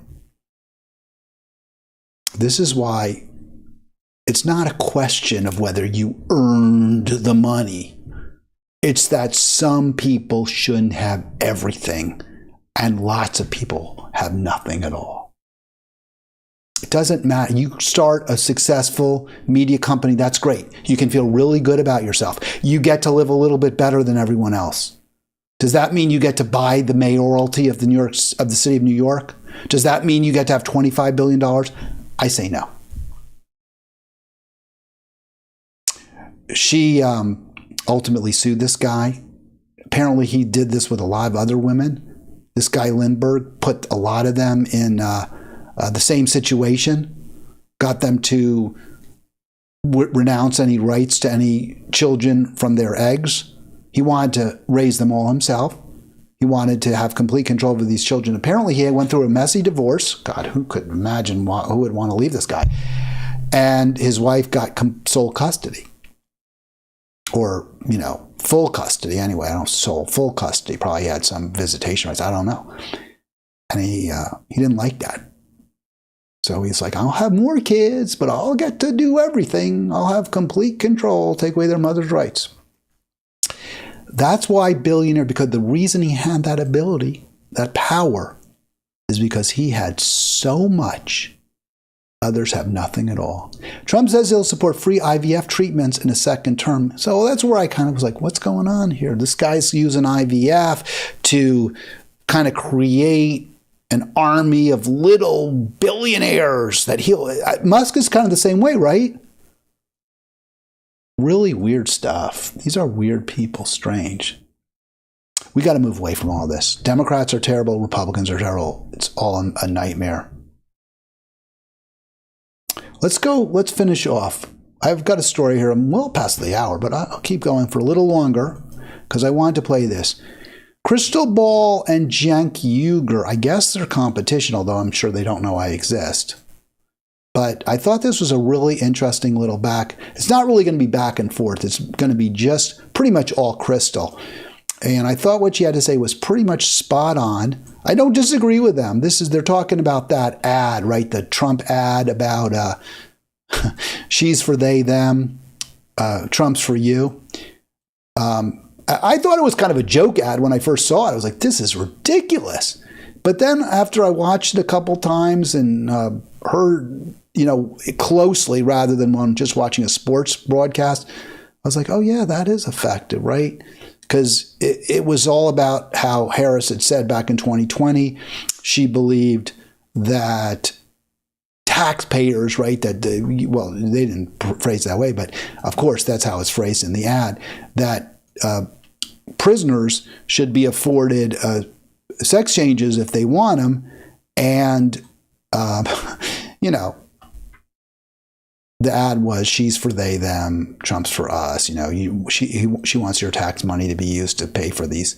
This is why it's not a question of whether you earned the money. It's that some people shouldn't have everything, and lots of people have nothing at all. It doesn't matter. You start a successful media company, that's great. You can feel really good about yourself. You get to live a little bit better than everyone else. Does that mean you get to buy the mayoralty of the city of New York? Does that mean you get to have $25 billion? I say no. She ultimately sued this guy. Apparently he did this with a lot of other women. This guy Lindbergh put a lot of them in the same situation, got them to renounce any rights to any children from their eggs. He wanted to raise them all himself. He wanted to have complete control over these children. Apparently he went through a messy divorce. God, who could imagine who would want to leave this guy? And his wife got sole custody. Or, full custody anyway. I don't know, full custody. Probably had some visitation rights. I don't know. And he didn't like that. So he's like, I'll have more kids, but I'll get to do everything. I'll have complete control, take away their mother's rights. That's why Billionaire, because the reason he had that ability, that power, is because he had so much. Others have nothing at all. Trump says he'll support free IVF treatments in a second term. So that's where I kind of was like, what's going on here? This guy's using IVF to kind of create an army of little billionaires that Musk is kind of the same way, right? Really weird stuff. These are weird people, strange. We got to move away from all this. Democrats are terrible. Republicans are terrible. It's all a nightmare. Let's finish off. I've got a story here. I'm well past the hour, but I'll keep going for a little longer because I wanted to play this. Crystal Ball and Cenk Uygur, I guess they're competition, although I'm sure they don't know I exist. But I thought this was a really interesting little it's not really going to be back and forth. It's going to be just pretty much all Crystal. And I thought what she had to say was pretty much spot on. I don't disagree with them. They're talking about that ad, right? The Trump ad about she's for they, them, Trump's for you. I thought it was kind of a joke ad when I first saw it. I was like, this is ridiculous. But then after I watched it a couple times and heard, closely rather than just watching a sports broadcast, I was like, oh yeah, that is effective, right? Because it was all about how Harris had said back in 2020, she believed that taxpayers, right, that they didn't phrase it that way, but of course that's how it's phrased in the ad, that prisoners should be afforded sex changes if they want them, and the ad was she's for they, them, Trump's for us. She wants your tax money to be used to pay for these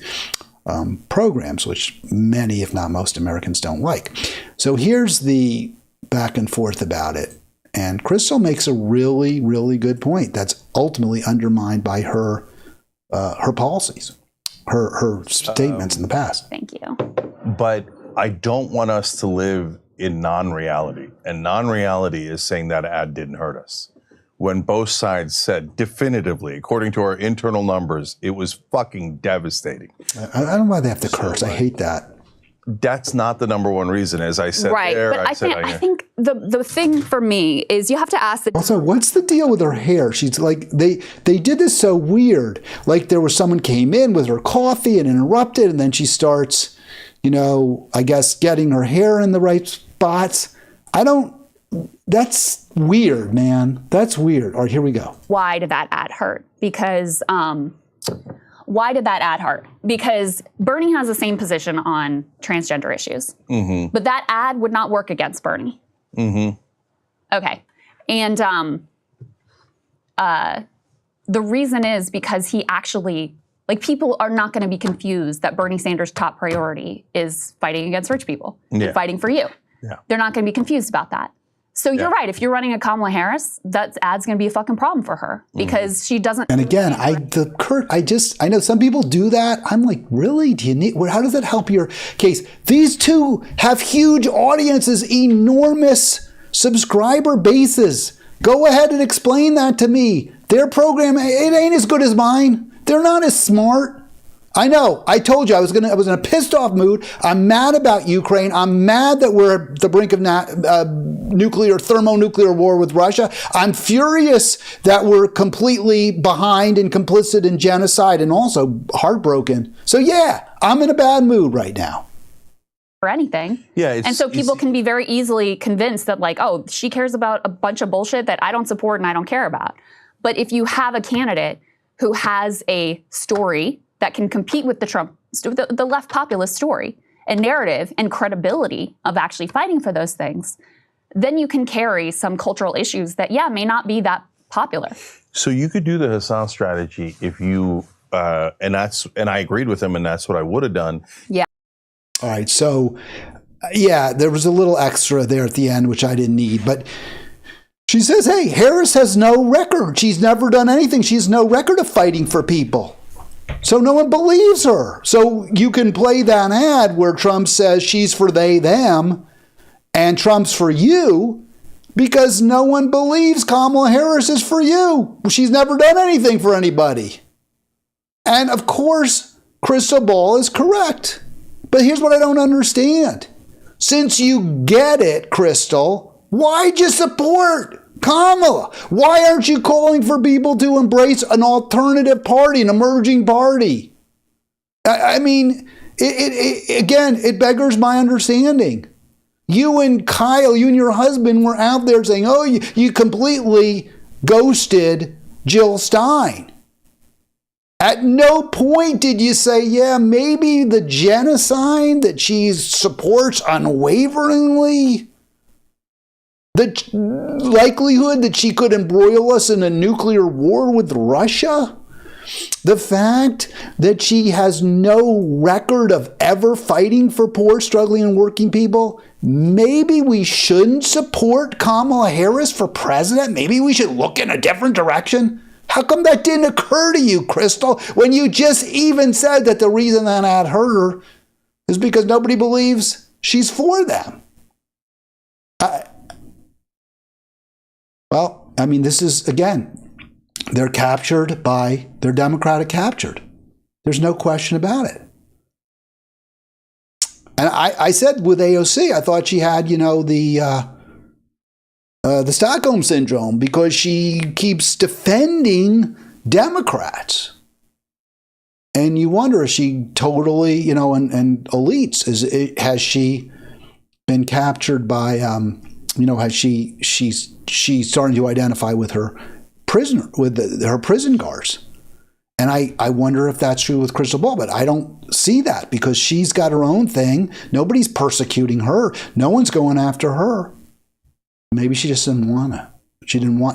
programs, which many, if not most, Americans don't like. So here's the back and forth about it. And Crystal makes a really, really good point that's ultimately undermined by her policies, her statements in the past. Thank you. But I don't want us to live in non-reality. And non-reality is saying that ad didn't hurt us. when both sides said definitively, according to our internal numbers, it was fucking devastating. I don't know why they have to curse. I hate that. That's not the number one reason, as I said right. there. But I think the thing for me is you have to ask. Also, what's the deal with her hair? She's like, they did this so weird. Like there was someone came in with her coffee and interrupted, and then she starts, I guess getting her hair in the right spots. That's weird, man. That's weird. All right, here we go. Why did that ad hurt? Because why did that ad hurt? Because Bernie has the same position on transgender issues. Mm-hmm. But that ad would not work against Bernie. Mm-hmm. Okay. And the reason is because he actually, people are not going to be confused that Bernie Sanders' top priority is fighting against rich people, fighting for you. Yeah. They're not going to be confused about that. So you're right. If you're running a Kamala Harris, that ad's going to be a fucking problem for her because she doesn't. And again, I know some people do that. I'm like, really? Do you need? How does that help your case? These two have huge audiences, enormous subscriber bases. Go ahead and explain that to me. Their program, it ain't as good as mine. They're not as smart. I know. I told you I was in a pissed off mood. I'm mad about Ukraine. I'm mad that we're at the brink of thermonuclear war with Russia. I'm furious that we're completely behind and complicit in genocide and also heartbroken. So yeah, I'm in a bad mood right now. For anything. Yeah. And so people can be very easily convinced that she cares about a bunch of bullshit that I don't support and I don't care about. But if you have a candidate who has a story that can compete with the left populist story and narrative and credibility of actually fighting for those things, then you can carry some cultural issues that, may not be that popular. So you could do the Hassan strategy if you, and I agreed with him, and that's what I would have done. Yeah. All right. So, there was a little extra there at the end, which I didn't need, but she says, hey, Harris has no record. She's never done anything. She has no record of fighting for people. So no one believes her. So you can play that ad where Trump says she's for they, them, and Trump's for you because no one believes Kamala Harris is for you. She's never done anything for anybody. And of course, Crystal Ball is correct. But here's what I don't understand. Since you get it, Crystal, why'd you support Kamala? Why aren't you calling for people to embrace an alternative party, an emerging party? I mean, it beggars my understanding. You and Kyle, you and your husband were out there saying, oh, you completely ghosted Jill Stein. At no point did you say, maybe the genocide that she supports unwaveringly, the likelihood that she could embroil us in a nuclear war with Russia, the fact that she has no record of ever fighting for poor, struggling, and working people. Maybe we shouldn't support Kamala Harris for president. Maybe we should look in a different direction. How come that didn't occur to you, Crystal, when you just even said that the reason that ad hurt her is because nobody believes she's for them? Well, I mean, this is, again, they're captured by, they're Democratic captured. There's no question about it. And I said with AOC, I thought she had, the Stockholm Syndrome because she keeps defending Democrats. And you wonder, is she totally, and elites, has she been captured by, has she's starting to identify with her her prison guards. And I wonder if that's true with Crystal Ball, but I don't see that because she's got her own thing. Nobody's persecuting her. No one's going after her. Maybe she just didn't want to.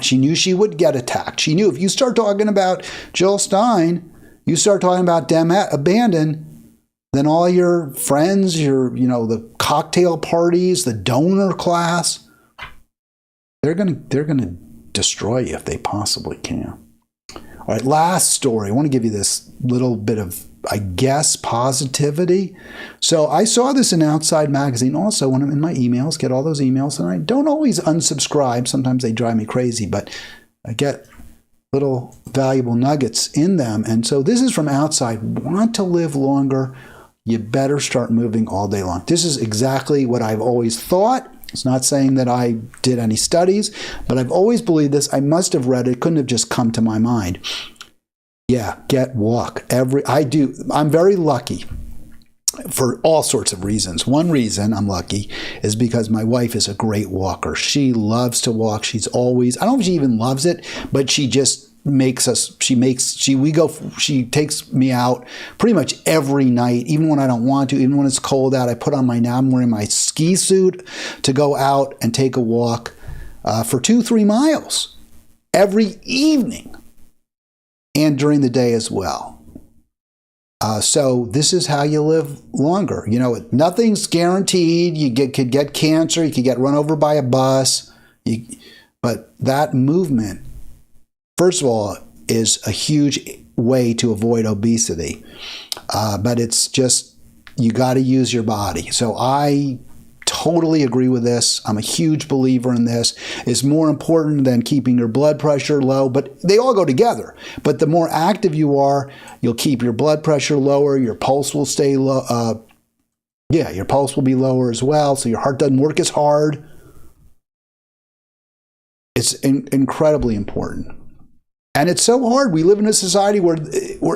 She knew she would get attacked. She knew if you start talking about Jill Stein, you start talking about Dem abandon, then all your friends, the cocktail parties, the donor class, they're gonna destroy you if they possibly can. All right, last story. I want to give you this little bit of, I guess, positivity. So I saw this in Outside Magazine also when I'm in my emails, get all those emails, and I don't always unsubscribe. Sometimes they drive me crazy, but I get little valuable nuggets in them. And so this is from outside. Want to live longer? You better start moving all day long. This is exactly what I've always thought. It's not saying that I did any studies, but I've always believed this. I must have read it. It couldn't have just come to my mind. Yeah, walk. I'm very lucky for all sorts of reasons. One reason I'm lucky is because my wife is a great walker. She loves to walk. She's always, I don't know if she even loves it, but she just she takes me out pretty much every night, even when I don't want to, even when it's cold out. I'm wearing my ski suit to go out and take a walk for 2-3 miles every evening and during the day as well. So this is how you live longer. You know, nothing's guaranteed. You could get cancer. You could get run over by a bus. But that movement, first of all, is a huge way to avoid obesity. But it's just, you got to use your body. So I totally agree with this. I'm a huge believer in this. It's more important than keeping your blood pressure low, but they all go together. But the more active you are, you'll keep your blood pressure lower, your pulse will stay low. Your pulse will be lower as well, so your heart doesn't work as hard. It's incredibly important. And it's so hard. We live in a society where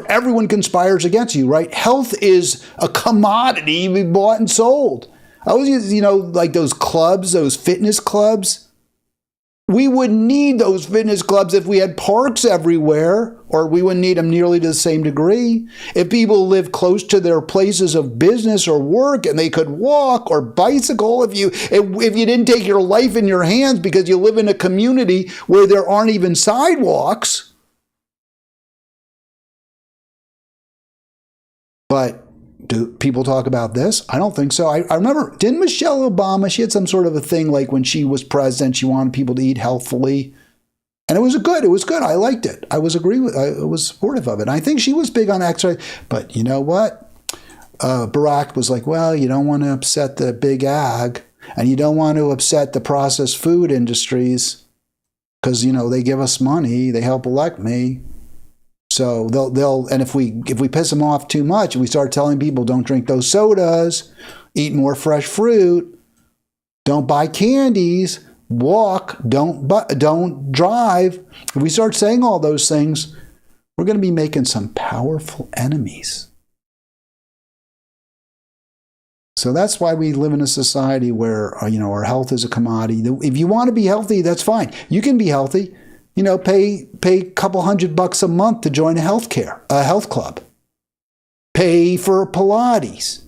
everyone conspires against you, right? Health is a commodity to be bought and sold. I always use, like those clubs, those fitness clubs. We wouldn't need those fitness clubs if we had parks everywhere, or we wouldn't need them nearly to the same degree. If people live close to their places of business or work and they could walk or bicycle, if you didn't take your life in your hands because you live in a community where there aren't even sidewalks. But do people talk about this? I don't think so. I remember, didn't Michelle Obama, she had some sort of a thing like when she was president, she wanted people to eat healthfully. And it was good. I liked it. I was supportive of it. And I think she was big on exercise. But you know what? Barack was like, well, you don't want to upset the big ag, and you don't want to upset the processed food industries because, they give us money. They help elect me. So and if we piss them off too much, we start telling people don't drink those sodas, eat more fresh fruit, don't buy candies, walk, don't drive. If we start saying all those things, we're going to be making some powerful enemies. So that's why we live in a society where our health is a commodity. If you want to be healthy, that's fine. You can be healthy. Pay a couple $100 a month to join a health club. Pay for Pilates.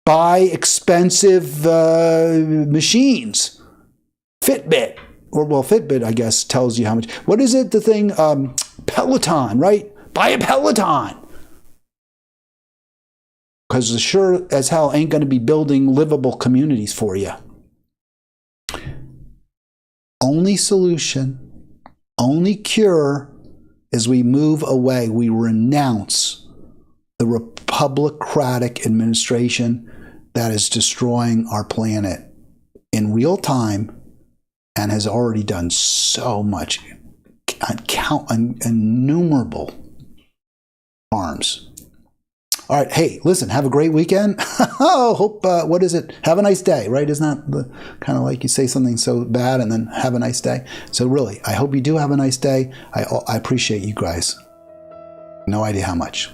Buy expensive machines. Fitbit. Fitbit, I guess, tells you how much. What is it, the thing? Peloton, right? Buy a Peloton. Because sure as hell ain't going to be building livable communities for you. Only solution, only cure is we move away. We renounce the Republican administration that is destroying our planet in real time and has already done so much, innumerable harms. All right, hey, listen, have a great weekend. Hope, what is it? Have a nice day, right? Isn't that kind of like you say something so bad and then have a nice day? So really, I hope you do have a nice day. I appreciate you guys. No idea how much.